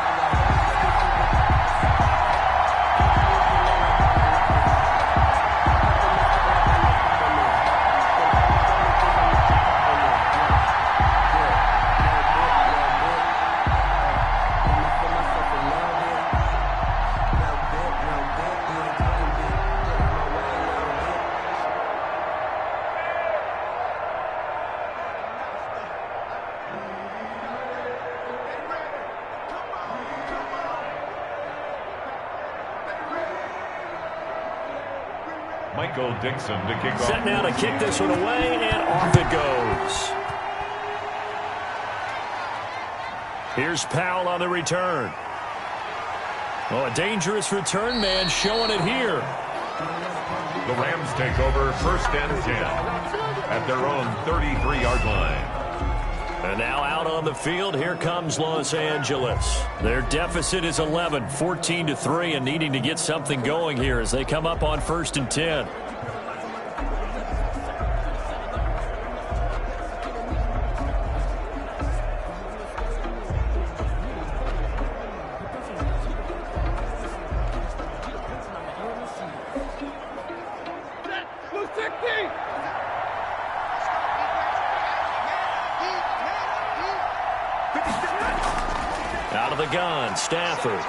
Speaker 1: Dixon to kick off.
Speaker 2: Set now to kick this one away, and off it goes. Here's Powell on the return. Oh, a dangerous return man showing it here.
Speaker 1: The Rams take over 1st and 10 at their own 33-yard line.
Speaker 2: And now out on the field, here comes Los Angeles. Their deficit is 11, 14-3, and needing to get something going here as they come up on 1st and 10. Out of the gun, Stafford.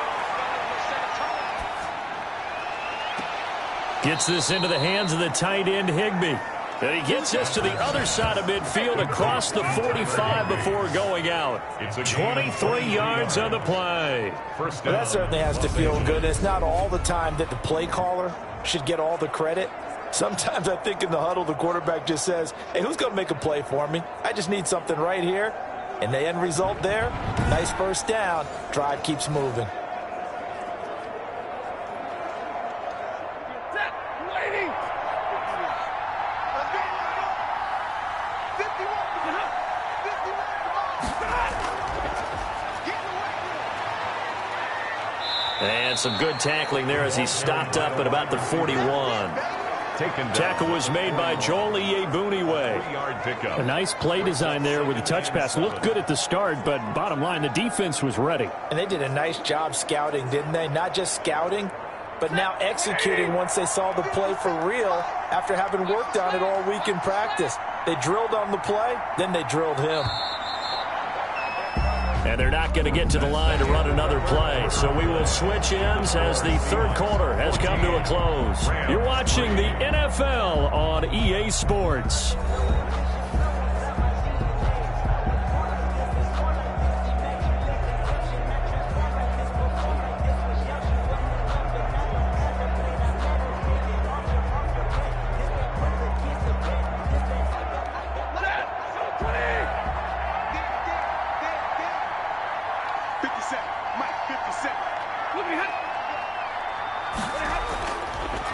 Speaker 2: Gets this into the hands of the tight end, Higbee. And he gets this to the other side of midfield across the 45 before going out. 23 yards on the play.
Speaker 3: Well, that certainly has to feel good. It's not all the time that the play caller should get all the credit. Sometimes I think in the huddle, the quarterback just says, hey, who's going to make a play for me? I just need something right here. And the end result there, nice first down. Drive keeps moving.
Speaker 2: And some good tackling there as he stopped up at about the 41. Tackle was made by Joel Iyiegbuniwe.
Speaker 6: A nice play design there with the touch pass. Looked good at the start, but bottom line, the defense was ready.
Speaker 3: And they did a nice job scouting, didn't they? Not just scouting, but now executing once they saw the play for real after having worked on it all week in practice. They drilled on the play, then they drilled him.
Speaker 2: And they're not going to get to the line to run another play. So we will switch ends as the third quarter has come to a close. You're watching the NFL on EA Sports.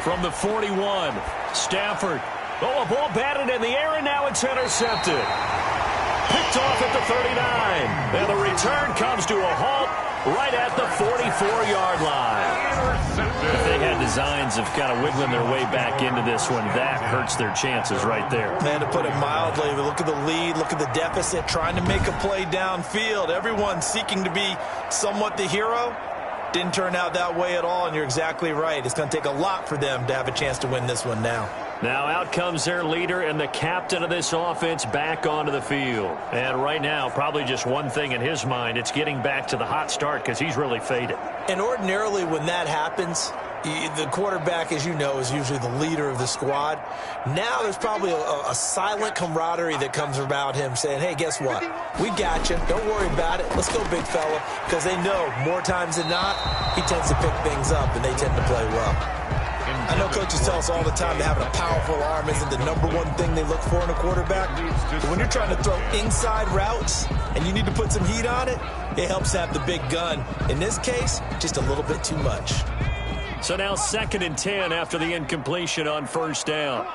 Speaker 2: From the 41, Stafford. Oh, a ball batted in the air, and now it's intercepted. Picked off at the 39. And the return comes to a halt right at the 44-yard line. If they had designs of kind of wiggling their way back into this one, that hurts their chances right there.
Speaker 3: Man, to put it mildly, look at the lead, look at the deficit, trying to make a play downfield. Everyone seeking to be somewhat the hero. Didn't turn out that way at all, and you're exactly right. It's going to take a lot for them to have a chance to win this one now.
Speaker 2: Now out comes their leader and the captain of this offense back onto the field. And right now, probably just one thing in his mind, it's getting back to the hot start because he's really faded.
Speaker 3: And ordinarily when that happens, the quarterback, as you know, is usually the leader of the squad. Now there's probably a silent camaraderie that comes about him saying, hey, guess what? We got you. Don't worry about it. Let's go, big fella. Because they know more times than not, he tends to pick things up, and they tend to play well. I know coaches tell us all the time that having a powerful arm isn't the number one thing they look for in a quarterback. But when you're trying to throw inside routes and you need to put some heat on it, it helps have the big gun. In this case, just a little bit too much.
Speaker 2: So now 2nd and 10 after the incompletion on first down.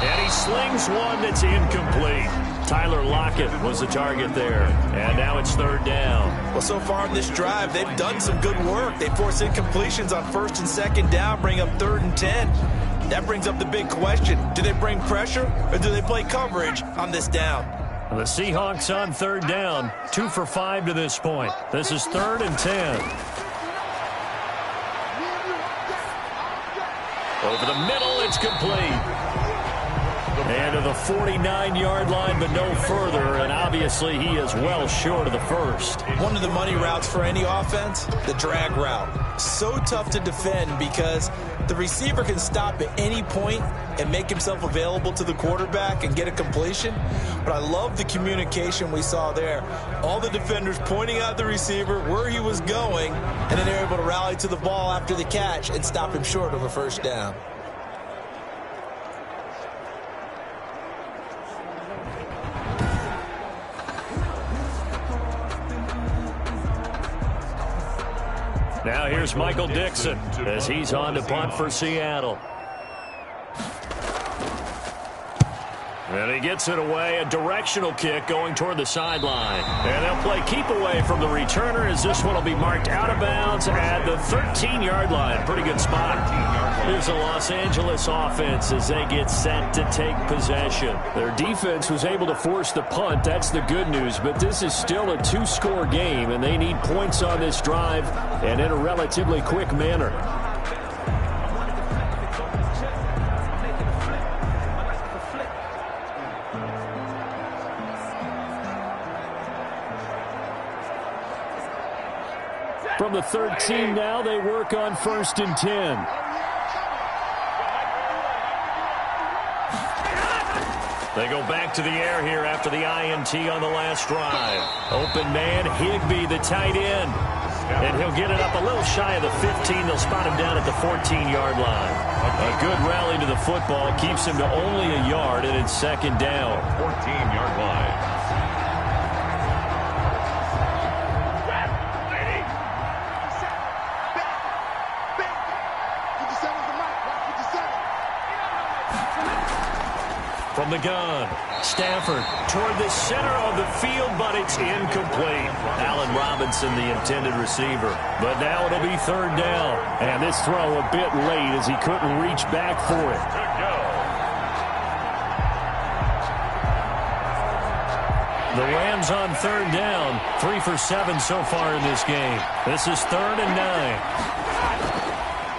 Speaker 2: And he slings one that's incomplete. Tyler Lockett was the target there. And now it's third down.
Speaker 3: Well, so far in this drive, they've done some good work. They force incompletions on first and second down, bring up 3rd and 10. That brings up the big question. Do they bring pressure or do they play coverage on this down?
Speaker 2: The Seahawks on third down, 2 for 5 to this point. This is 3rd and 10. Over the middle, it's complete. And to the 49-yard line, but no further, and obviously he is well short of the first.
Speaker 3: One of the money routes for any offense, the drag route. So tough to defend because the receiver can stop at any point and make himself available to the quarterback and get a completion. But I love the communication we saw there. All the defenders pointing out the receiver, where he was going, and then they're able to rally to the ball after the catch and stop him short of a first down.
Speaker 2: Now here's Michael Dixon as he's on to punt for Seattle. And he gets it away, a directional kick going toward the sideline. And they'll play keep away from the returner as this one will be marked out of bounds at the 13-yard line. Pretty good spot. Here's the Los Angeles offense as they get set to take possession. Their defense was able to force the punt. That's the good news. But this is still a 2-score game, and they need points on this drive and in a relatively quick manner. From the 13 now, they work on 1st and 10. They go back to the air here after the INT on the last drive. Open man, Higbee, the tight end. And he'll get it up a little shy of the 15. They'll spot him down at the 14-yard line. A good rally to the football keeps him to only a yard, and it's 2nd down.
Speaker 1: 14-yard line.
Speaker 2: From the gun, Stafford toward the center of the field, but it's incomplete. Allen Robinson, the intended receiver. But now it'll be 3rd down. And this throw a bit late as he couldn't reach back for it. The Rams on 3rd down, 3 for 7 so far in this game. This is 3rd and 9.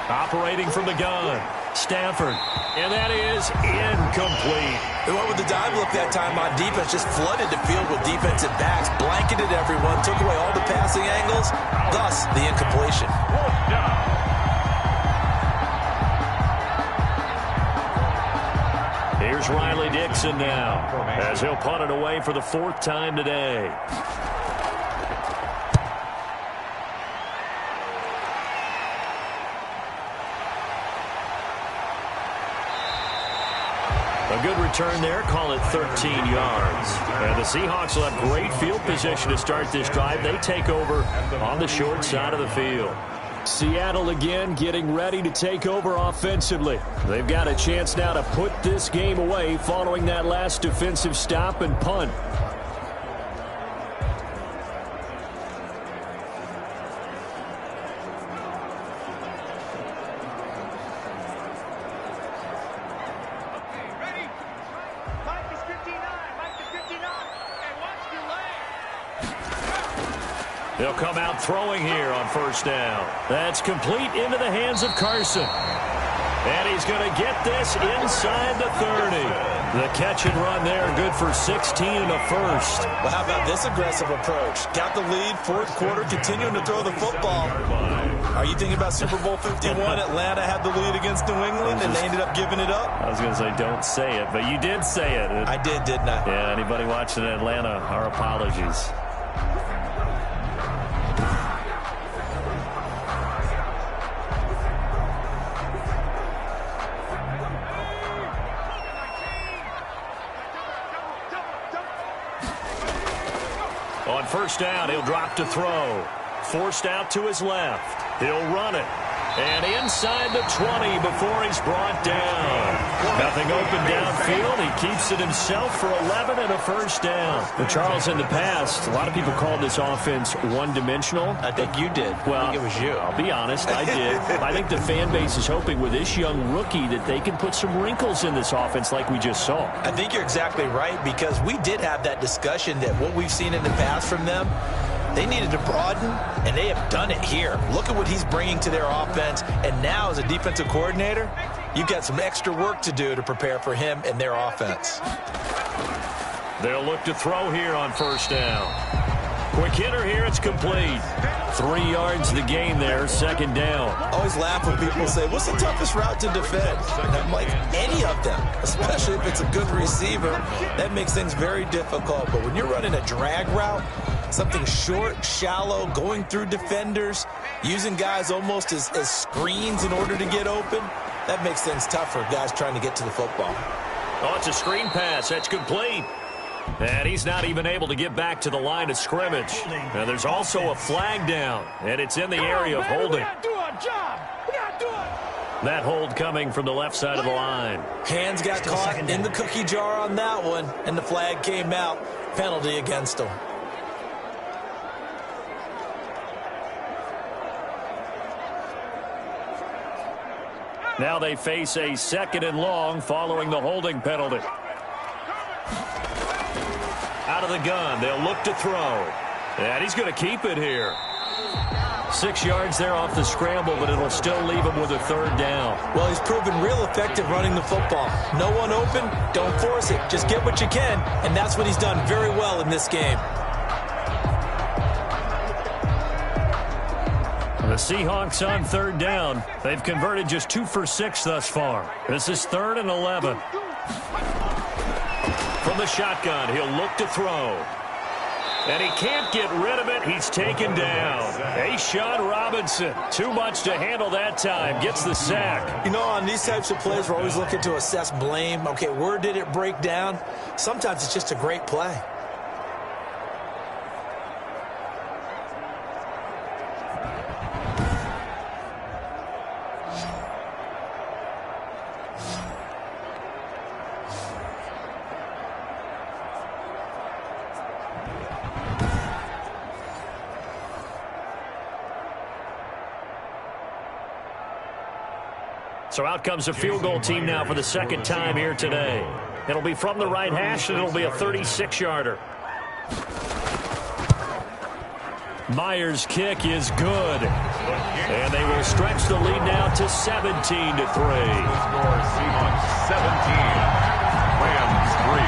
Speaker 2: Operating from the gun, Stafford. And that is incomplete.
Speaker 3: They went with the dive look that time on defense, just flooded the field with defensive backs, blanketed everyone, took away all the passing angles, thus the incompletion.
Speaker 2: Here's Riley Dixon now, as he'll punt it away for the 4th time today. A good return there, call it 13 yards. And the Seahawks will have great field position to start this drive. They take over on the short side of the field. Seattle again getting ready to take over offensively. They've got a chance now to put this game away following that last defensive stop and punt. They'll come out throwing here on 1st down. That's complete into the hands of Carson. And he's going to get this inside the 30. The catch and run there, good for 16 and a first.
Speaker 3: Well, how about this aggressive approach? Got the lead, 4th quarter, continuing to throw the football. Are you thinking about Super Bowl 51? Atlanta had the lead against New England, and they ended up giving it up?
Speaker 2: I was going to say, don't say it, but you did say it.
Speaker 3: I did, didn't I?
Speaker 2: Yeah, anybody watching Atlanta, our apologies. On 1st down, he'll drop to throw. Forced out to his left. He'll run it. And inside the 20 before he's brought down. Nothing open downfield. He keeps it himself for 11 and a first down. But Charles, in the past, a lot of people called this offense one-dimensional.
Speaker 3: I think you did.
Speaker 2: Well,
Speaker 3: I think it was you.
Speaker 2: I'll be honest, I did. I think the fan base is hoping with this young rookie that they can put some wrinkles in this offense like we just saw.
Speaker 3: I think you're exactly right, because we did have that discussion that what we've seen in the past from them, they needed to broaden, and they have done it here. Look at what he's bringing to their offense, and now as a defensive coordinator, you've got some extra work to do to prepare for him and their offense.
Speaker 2: They'll look to throw here on first down. Quick hitter here, it's complete. 3 yards the gain there, second down.
Speaker 3: Always laugh when people say, what's the toughest route to defend? And I'm like, any of them, especially if it's a good receiver. That makes things very difficult. But when you're running a drag route, something short, shallow, going through defenders, using guys almost as screens in order to get open, that makes things tough for guys trying to get to the football.
Speaker 2: Oh, it's a screen pass. That's complete. And he's not even able to get back to the line of scrimmage. Now, there's also a flag down, and it's in the area of holding. That hold coming from the left side of the line.
Speaker 3: Hands got caught in the cookie jar on that one, and the flag came out. Penalty against him.
Speaker 2: Now they face a second and long following the holding penalty. Out of the gun, they'll look to throw. And he's going to keep it here. 6 yards there off the scramble, but it'll still leave him with a third down.
Speaker 3: Well, he's proven real effective running the football. No one open, don't force it. Just get what you can, and that's what he's done very well in this game.
Speaker 2: The Seahawks on third down. They've converted just 2 for 6 thus far. This is 3rd and 11. From the shotgun, he'll look to throw. And he can't get rid of it. He's taken down. Sean Robinson, too much to handle that time. Gets the sack.
Speaker 3: You know, on these types of plays, we're always looking to assess blame. Okay, where did it break down? Sometimes it's just a great play.
Speaker 2: So out comes a field goal team now for the second time here today. It'll be from the right hash, and it'll be a 36-yarder. Myers' kick is good. And they will stretch the lead now to 17-3.
Speaker 1: Score Seahawks 17, Rams 3.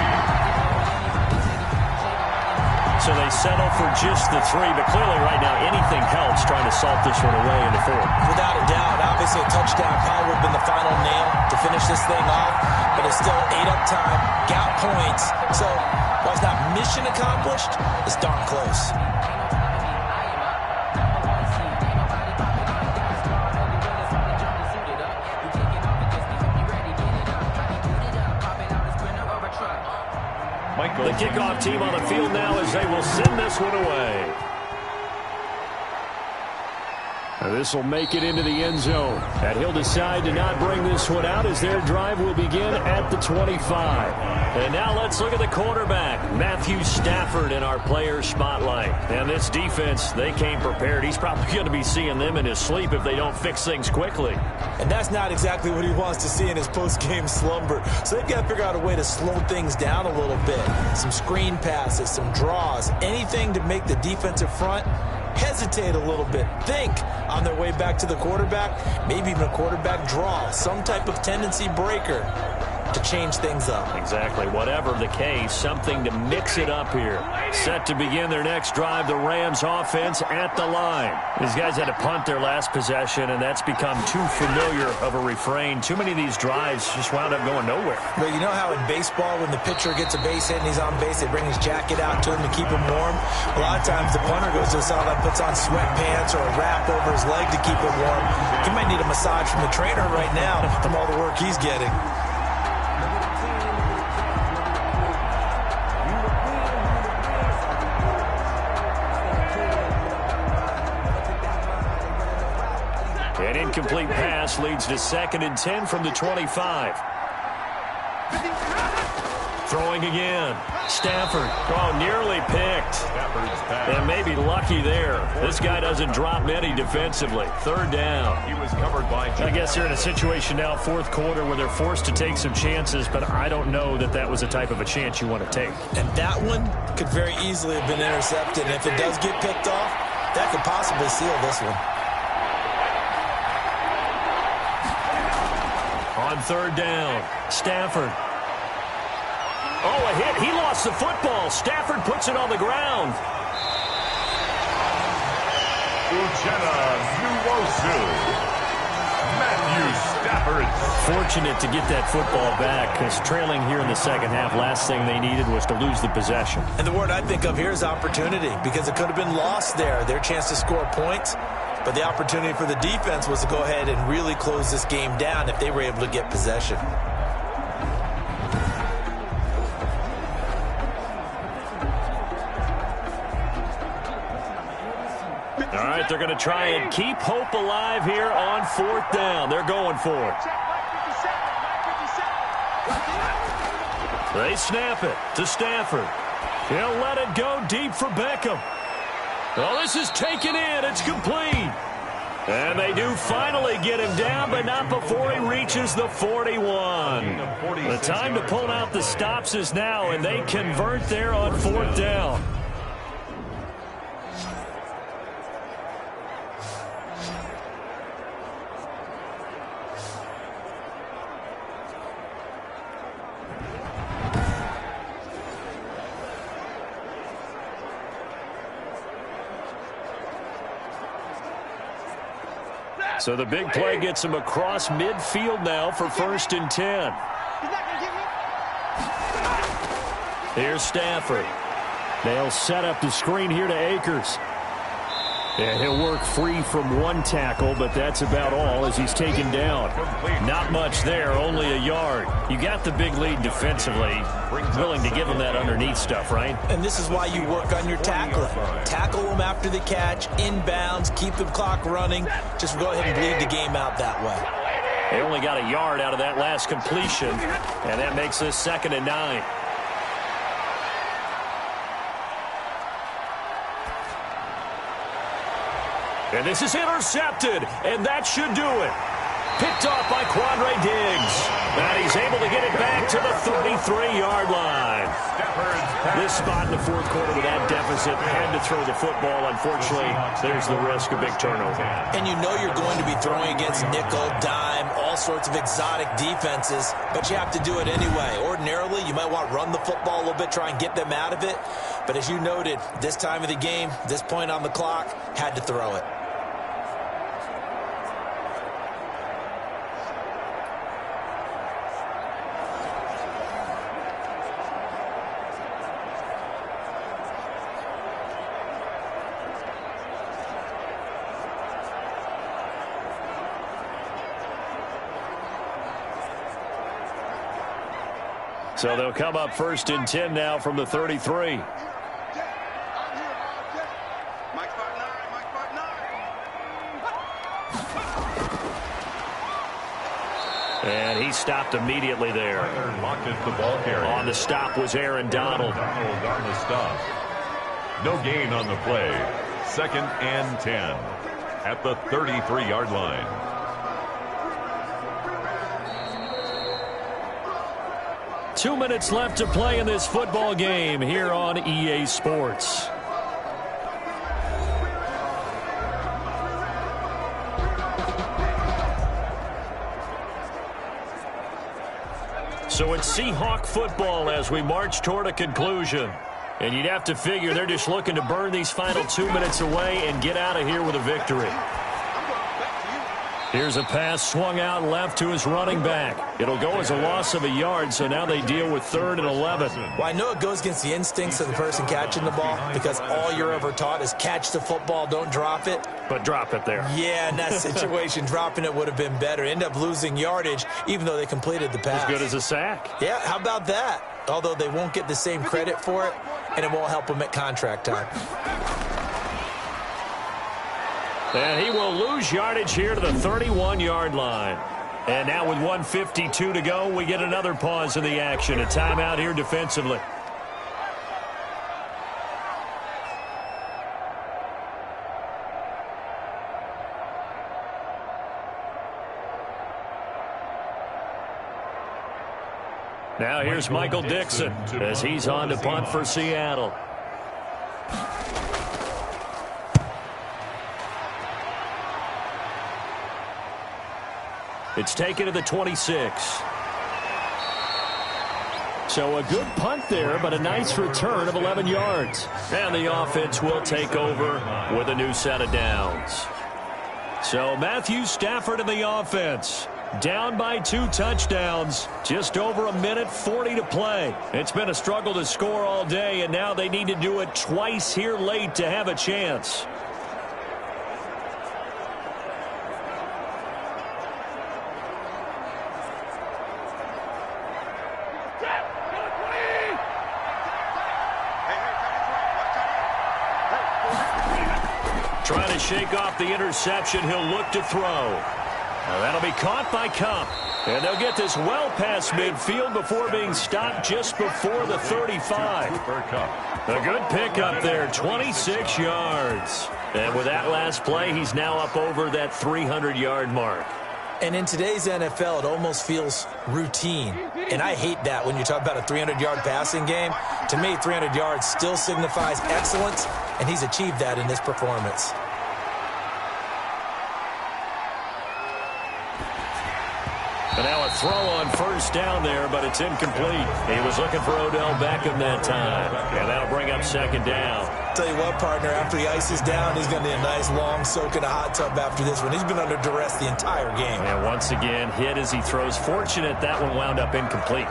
Speaker 2: So they settle for just the 3, but clearly right now anything helps trying to salt this one away in the 4th.
Speaker 3: Without a doubt, obviously a touchdown probably would have been the final nail to finish this thing off, but it's still 8 up time, got points. So while it's not mission accomplished, it's darn close.
Speaker 2: The kickoff team on the field now as they will send this one away. This will make it into the end zone. And he'll decide to not bring this one out as their drive will begin at the 25. And now let's look at the quarterback, Matthew Stafford, in our player spotlight. And this defense, they came prepared. He's probably going to be seeing them in his sleep if they don't fix things quickly.
Speaker 3: And that's not exactly what he wants to see in his post-game slumber. So they've got to figure out a way to slow things down a little bit. Some screen passes, some draws, anything to make the defensive front hesitate a little bit, think on their way back to the quarterback, maybe even a quarterback draw, some type of tendency breaker to change things up.
Speaker 2: Exactly. Whatever the case, something to mix it up here. Set to begin their next drive, the Rams offense at the line. These guys had to punt their last possession, and that's become too familiar of a refrain. Too many of these drives just wound up going nowhere.
Speaker 3: But you know how in baseball, when the pitcher gets a base hit and he's on base, they bring his jacket out to him to keep him warm? A lot of times the punter goes to the sideline, puts on sweatpants or a wrap over his leg to keep him warm. He might need a massage from the trainer right now from all the work he's getting.
Speaker 2: An incomplete pass leads to 2nd and 10 from the 25. Throwing again. Stafford. Oh, nearly picked. And maybe lucky there. This guy doesn't drop many defensively. 3rd down.
Speaker 1: He was covered by
Speaker 2: I guess they're in a situation now, 4th quarter, where they're forced to take some chances, but I don't know that that was the type of a chance you want to take.
Speaker 3: And that one could very easily have been intercepted. And if it does get picked off, that could possibly seal this one.
Speaker 2: On 3rd down, Stafford. Oh, a hit. He lost the football. Stafford puts it on the ground.
Speaker 1: Matthew Stafford.
Speaker 2: Fortunate to get that football back, because trailing here in the 2nd half, last thing they needed was to lose the possession.
Speaker 3: And the word I think of here is opportunity, because it could have been lost there, their chance to score points. But the opportunity for the defense was to go ahead and really close this game down if they were able to get possession.
Speaker 2: All right, they're going to try and keep hope alive here on 4th down. They're going for it. They snap it to Stafford. He'll let it go deep for Beckham. Well, this is taken in. It's complete. And they do finally get him down, but not before he reaches the 41. The time to pull out the stops is now, and they convert there on 4th down. So the big play gets him across midfield now for 1st and 10. Here's Stafford. They'll set up the screen here to Akers. And he'll work free from one tackle, but that's about all as he's taken down. Not much there, only a yard. You got the big lead defensively. Willing to give him that underneath stuff, right?
Speaker 3: And this is why you work on your tackling. Tackle them after the catch, inbounds, keep the clock running. Just go ahead and bleed the game out that way.
Speaker 2: They only got a yard out of that last completion, and that makes this 2nd and 9. And this is intercepted, and that should do it. Picked off by Quandre Diggs. And he's able to get it back to the 33-yard line. This spot in the 4th quarter with that deficit, had to throw the football. Unfortunately, there's the risk of big turnover.
Speaker 3: And you know you're going to be throwing against nickel, dime, all sorts of exotic defenses, but you have to do it anyway. Ordinarily, you might want to run the football a little bit, try and get them out of it. But as you noted, this time of the game, this point on the clock, had to throw it.
Speaker 2: So they'll come up 1st and 10 now from the 33. And he stopped immediately there. On the stop was Aaron Donald.
Speaker 1: On the stop. No gain on the play. 2nd and 10 at the 33-yard line.
Speaker 2: Two minutes left to play in this football game here on EA Sports. So it's Seahawk football as we march toward a conclusion. And you'd have to figure they're just looking to burn these final 2 minutes away and get out of here with a victory. Here's a pass swung out left to his running back. It'll go as a loss of a yard, so now they deal with 3rd and 11.
Speaker 3: Well, I know it goes against the instincts of the person catching the ball, because all you're ever taught is catch the football, don't drop it.
Speaker 2: But drop it there.
Speaker 3: Yeah, in that situation, dropping it would have been better. End up losing yardage, even though they completed the pass.
Speaker 2: As good as a sack.
Speaker 3: Yeah, how about that? Although they won't get the same credit for it, and it won't help them at contract time.
Speaker 2: And he will lose yardage here to the 31-yard line. And now with 1:52 to go, we get another pause in the action. A timeout here defensively. Now here's Michael Dixon as he's on to punt for Seattle. It's taken to the 26. So a good punt there, but a nice return of 11 yards. And the offense will take over with a new set of downs. So Matthew Stafford in the offense. Down by 2 touchdowns. Just over 1:40 to play. It's been a struggle to score all day, and now they need to do it twice here late to have a chance. Trying to shake off the interception. He'll look to throw. Now that'll be caught by Cup. And they'll get this well past midfield before being stopped just before the 35. A good pickup there, 26 yards. And with that last play, he's now up over that 300-yard mark.
Speaker 3: And in today's NFL, it almost feels routine. And I hate that when you talk about a 300-yard passing game. To me, 300 yards still signifies excellence, and he's achieved that in this performance.
Speaker 2: And now a throw on first down there, but it's incomplete. He was looking for Odell Beckham that time. And that'll bring up second down.
Speaker 3: Tell you what, partner, after the ice is down, he's going to need a nice long soak in a hot tub after this one. He's been under duress the entire game.
Speaker 2: And once again, hit as he throws. Fortunate that one wound up incomplete.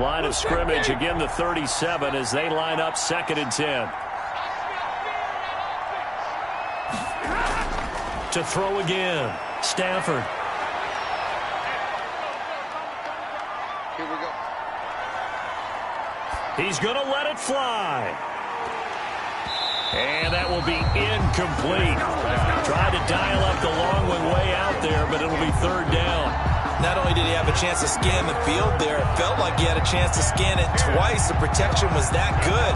Speaker 2: Line of scrimmage, again the 37 as they line up 2nd and 10. To throw again, Stafford.
Speaker 5: Here we go.
Speaker 2: He's going to let it fly. And that will be incomplete. Tried to dial up the long one way out there, but it'll be 3rd down.
Speaker 3: Not only did he have a chance to scan the field there, it felt like he had a chance to scan it twice. The protection was that good.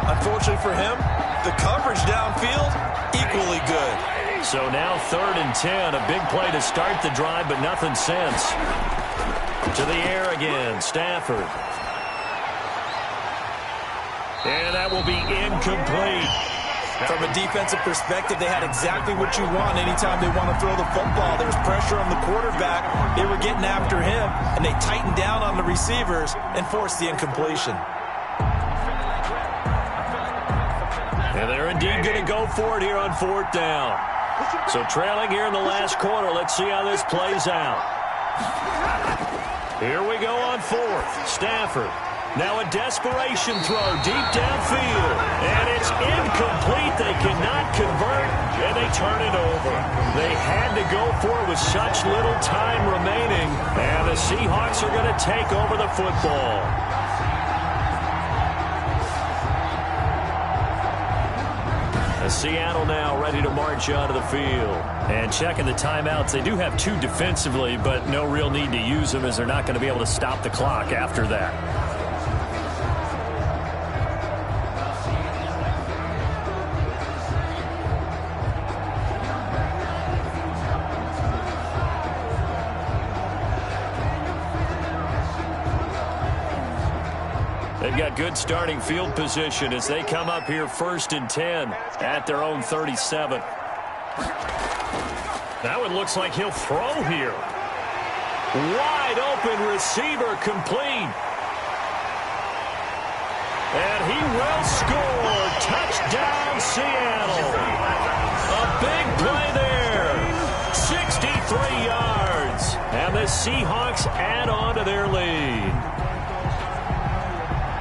Speaker 3: Unfortunately for him, the coverage downfield, equally good.
Speaker 2: So now 3rd and 10, a big play to start the drive, but nothing since. To the air again, Stafford. And that will be incomplete.
Speaker 3: From a defensive perspective, they had exactly what you want anytime they want to throw the football. There was pressure on the quarterback. They were getting after him, and they tightened down on the receivers and forced the incompletion.
Speaker 2: And they're indeed going to go for it here on 4th down. So trailing here in the last quarter. Let's see how this plays out. Here we go on 4th. Stafford. Now a desperation throw deep downfield. And it's incomplete. They cannot convert, and they turn it over. They had to go for it with such little time remaining. And the Seahawks are going to take over the football. Seattle now ready to march onto the field. And checking the timeouts, they do have 2 defensively, but no real need to use them as they're not going to be able to stop the clock after that. They've got good starting field position as they come up here 1st and 10 at their own 37. That one looks like he'll throw here. Wide open receiver complete. And he will score. Touchdown, Seattle. A big play there. 63 yards. And the Seahawks add on to their lead.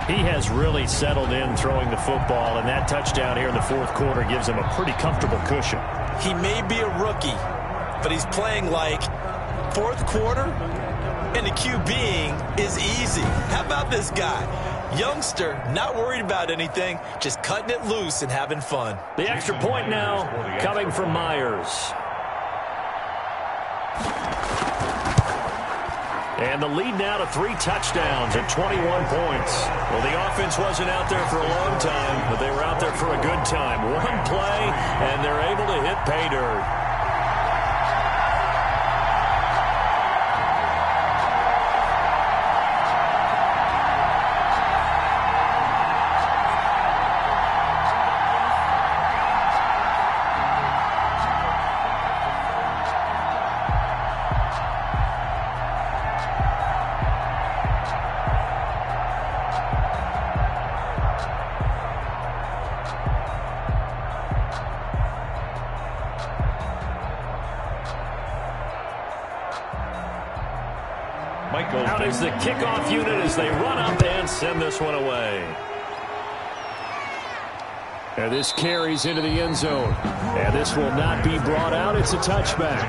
Speaker 2: He has really settled in throwing the football, and that touchdown here in the 4th quarter gives him a pretty comfortable cushion.
Speaker 3: He may be a rookie, but he's playing like 4th quarter, and the QBing is easy. How about this guy? Youngster, not worried about anything, just cutting it loose and having fun.
Speaker 2: The extra point now coming from Myers. And the lead now to 3 touchdowns and 21 points. Well, the offense wasn't out there for a long time, but they were out there for a good time. One play, and they're able to hit pay dirt. Out is the kickoff unit as they run up and send this one away.
Speaker 6: And this carries into the end zone. And this will not be brought out. It's a touchback.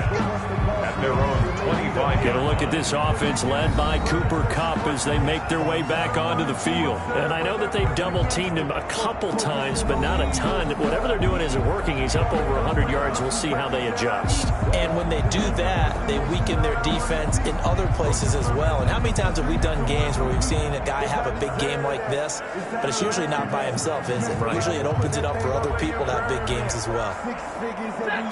Speaker 1: At their own 25.
Speaker 2: Get a look at this offense led by Cooper Kupp as they make their way back onto the field. And I know that they've double-teamed him a couple times, but not a ton. Whatever they're doing isn't working. He's up over 100 yards. We'll see how they adjust.
Speaker 3: And when they do that, they weaken their defense in other places as well. And how many times have we done games where we've seen a guy have a big game like this, but it's usually not by himself, is it? Right. Usually it opens it up for other people to have big games as well.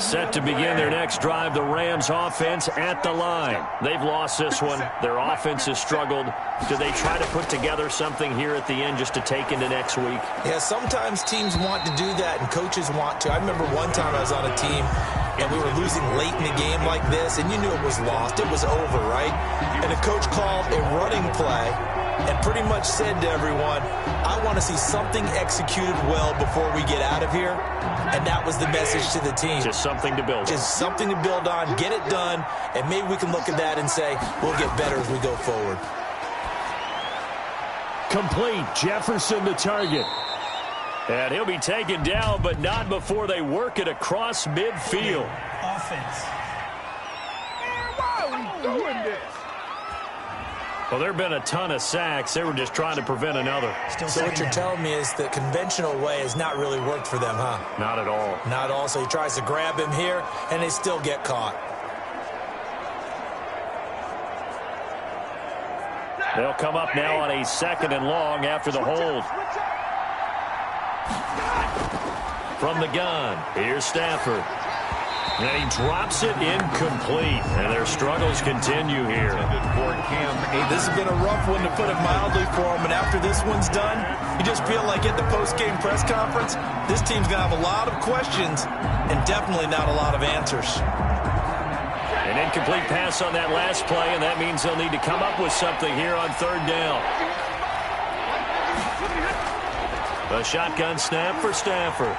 Speaker 2: Set to begin their next drive, the Rams offense at the line. They've lost this one. Their offense has struggled. Do they try to put together something here at the end just to take into next week?
Speaker 3: Yeah, sometimes teams want to do that and coaches want to. I remember one time I was on a team and we were losing late in the game like this, and you knew it was lost. It was over, right? And the coach called a running play and pretty much said to everyone, I want to see something executed well before we get out of here. And that was the message to the team.
Speaker 2: Just something to build on.
Speaker 3: Just something to build on, get it done, and maybe we can look at that and say, we'll get better as we go forward.
Speaker 6: Complete. Jefferson the target.
Speaker 2: And he'll be taken down, but not before they work it across midfield.
Speaker 5: Offense. Why are we doing this?
Speaker 2: Well, there have been a ton of sacks. They were just trying to prevent another.
Speaker 3: So what you're telling me is the conventional way has not really worked for them, huh?
Speaker 2: Not at all.
Speaker 3: Not at all. So he tries to grab him here, and they still get caught.
Speaker 2: They'll come up now on a 2nd and long after the hold. From the gun, here's Stafford. And he drops it incomplete. And their struggles continue here.
Speaker 3: This has been a rough one, to put it mildly, for them. And after this one's done, you just feel like at the post-game press conference, this team's going to have a lot of questions and definitely not a lot of answers.
Speaker 2: An incomplete pass on that last play, and that means they'll need to come up with something here on 3rd down. A shotgun snap for Stafford.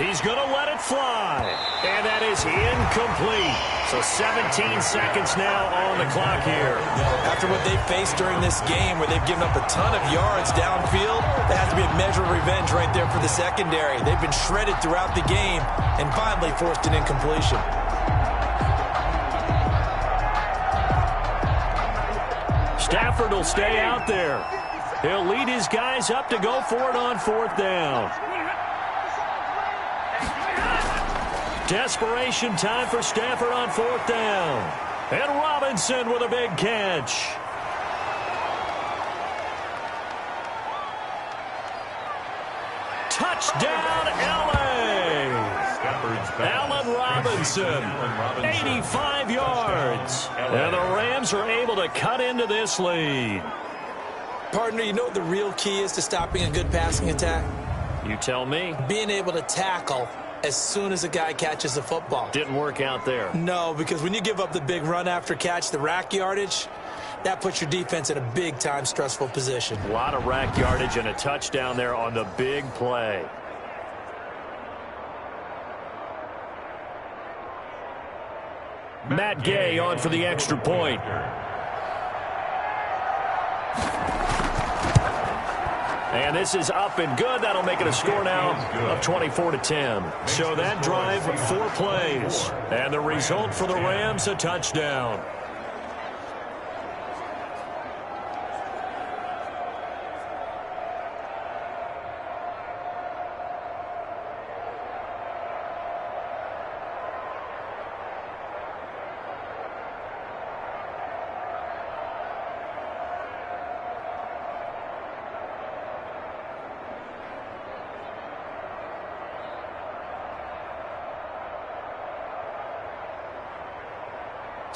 Speaker 2: He's going to let it fly. And that is incomplete. So 17 seconds now on the clock here.
Speaker 3: After what they've faced during this game, where they've given up a ton of yards downfield, there has to be a measure of revenge right there for the secondary. They've been shredded throughout the game and finally forced an incompletion.
Speaker 2: Stafford will stay out there. He'll lead his guys up to go for it on 4th down. Desperation time for Stafford on 4th down. And Robinson with a big catch. Touchdown, L.A. Allen Robinson, 85 yards. And the Rams are able to cut into this lead.
Speaker 3: Partner, you know what the real key is to stopping a good passing attack?
Speaker 2: You tell me.
Speaker 3: Being able to tackle as soon as a guy catches the football.
Speaker 2: Didn't work out there.
Speaker 3: No, because when you give up the big run after catch, the rack yardage, that puts your defense in a big-time stressful position.
Speaker 2: A lot of rack yardage and a touchdown there on the big play. Matt Gay on for the extra point. And this is up and good. That'll make it a score now of 24-10. So that drive, 4 plays. And the result for the Rams, a touchdown.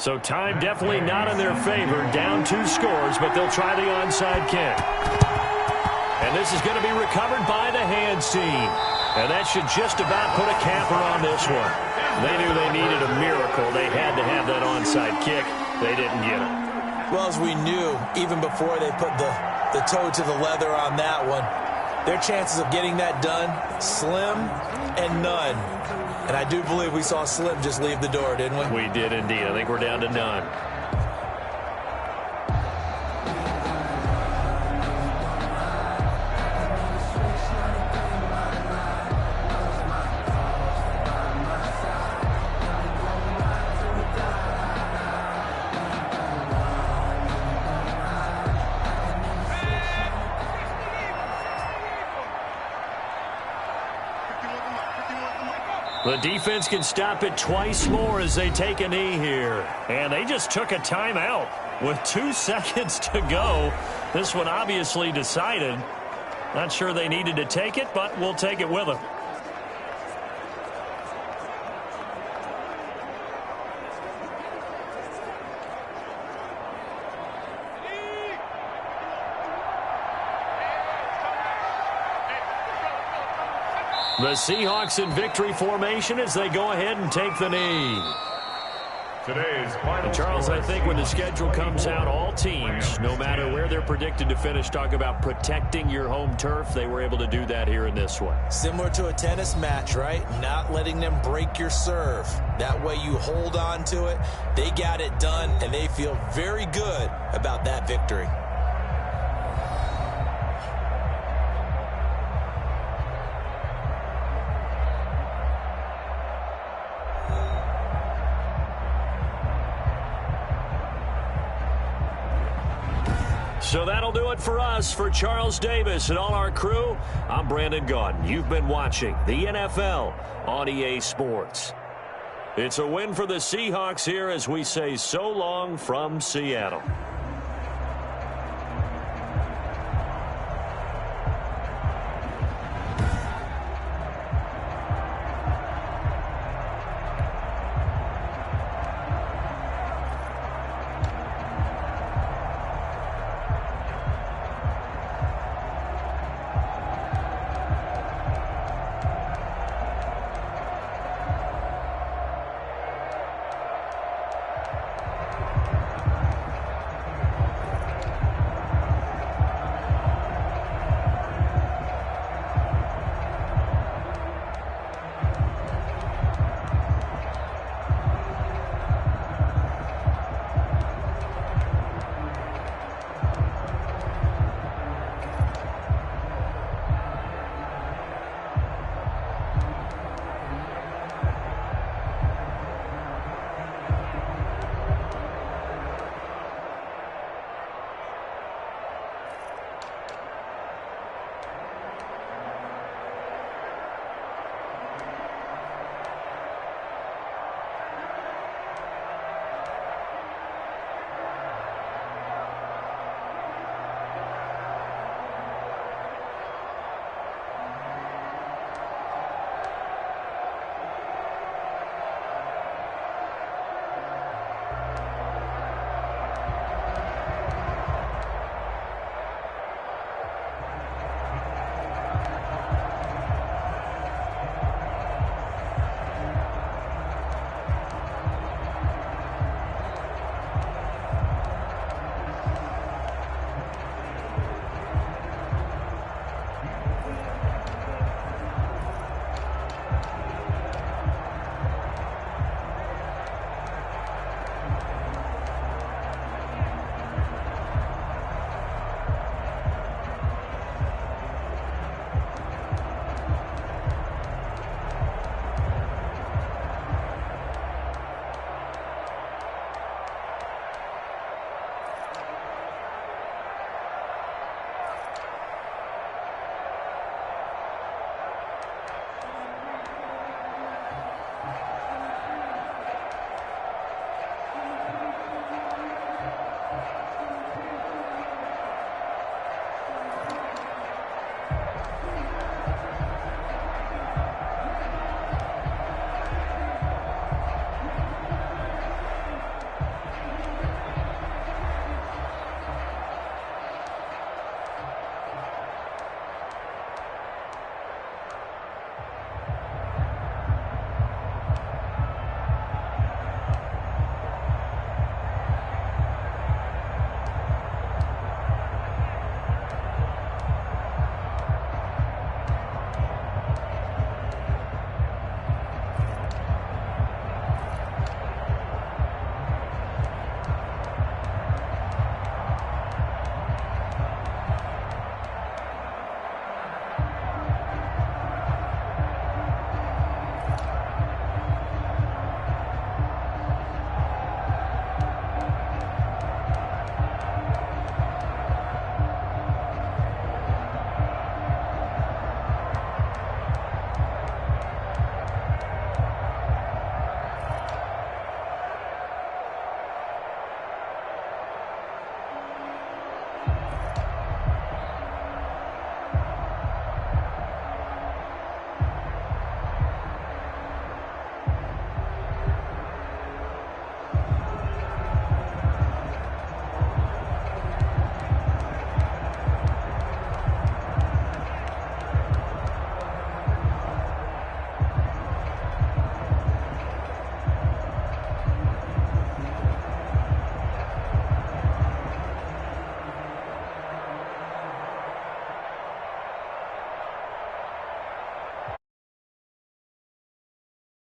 Speaker 2: So time definitely not in their favor. Down 2 scores, but they'll try the onside kick. And this is going to be recovered by the hands team. And that should just about put a capper on this one. They knew they needed a miracle. They had to have that onside kick. They didn't get it.
Speaker 3: Well, as we knew, even before they put the toe to the leather on that one, their chances of getting that done, slim and none. And I do believe we saw Slim just leave the door, didn't we?
Speaker 2: We did indeed. I think we're down to none. The defense can stop it twice more as they take a knee here. And they just took a timeout with 2 seconds to go. This one obviously decided. Not sure they needed to take it, but we'll take it with them. The Seahawks in victory formation as they go ahead and take the knee.
Speaker 1: Today's final
Speaker 2: Charles, I think when the schedule comes out, all teams, no matter where they're predicted to finish, talk about protecting your home turf. They were able to do that here in this one.
Speaker 3: Similar to a tennis match, right? Not letting them break your serve. That way you hold on to it. They got it done, and they feel very good about that victory.
Speaker 2: So that'll do it for us. For Charles Davis and all our crew, I'm Brandon Gaudin. You've been watching the NFL on EA Sports. It's a win for the Seahawks here as we say so long from Seattle.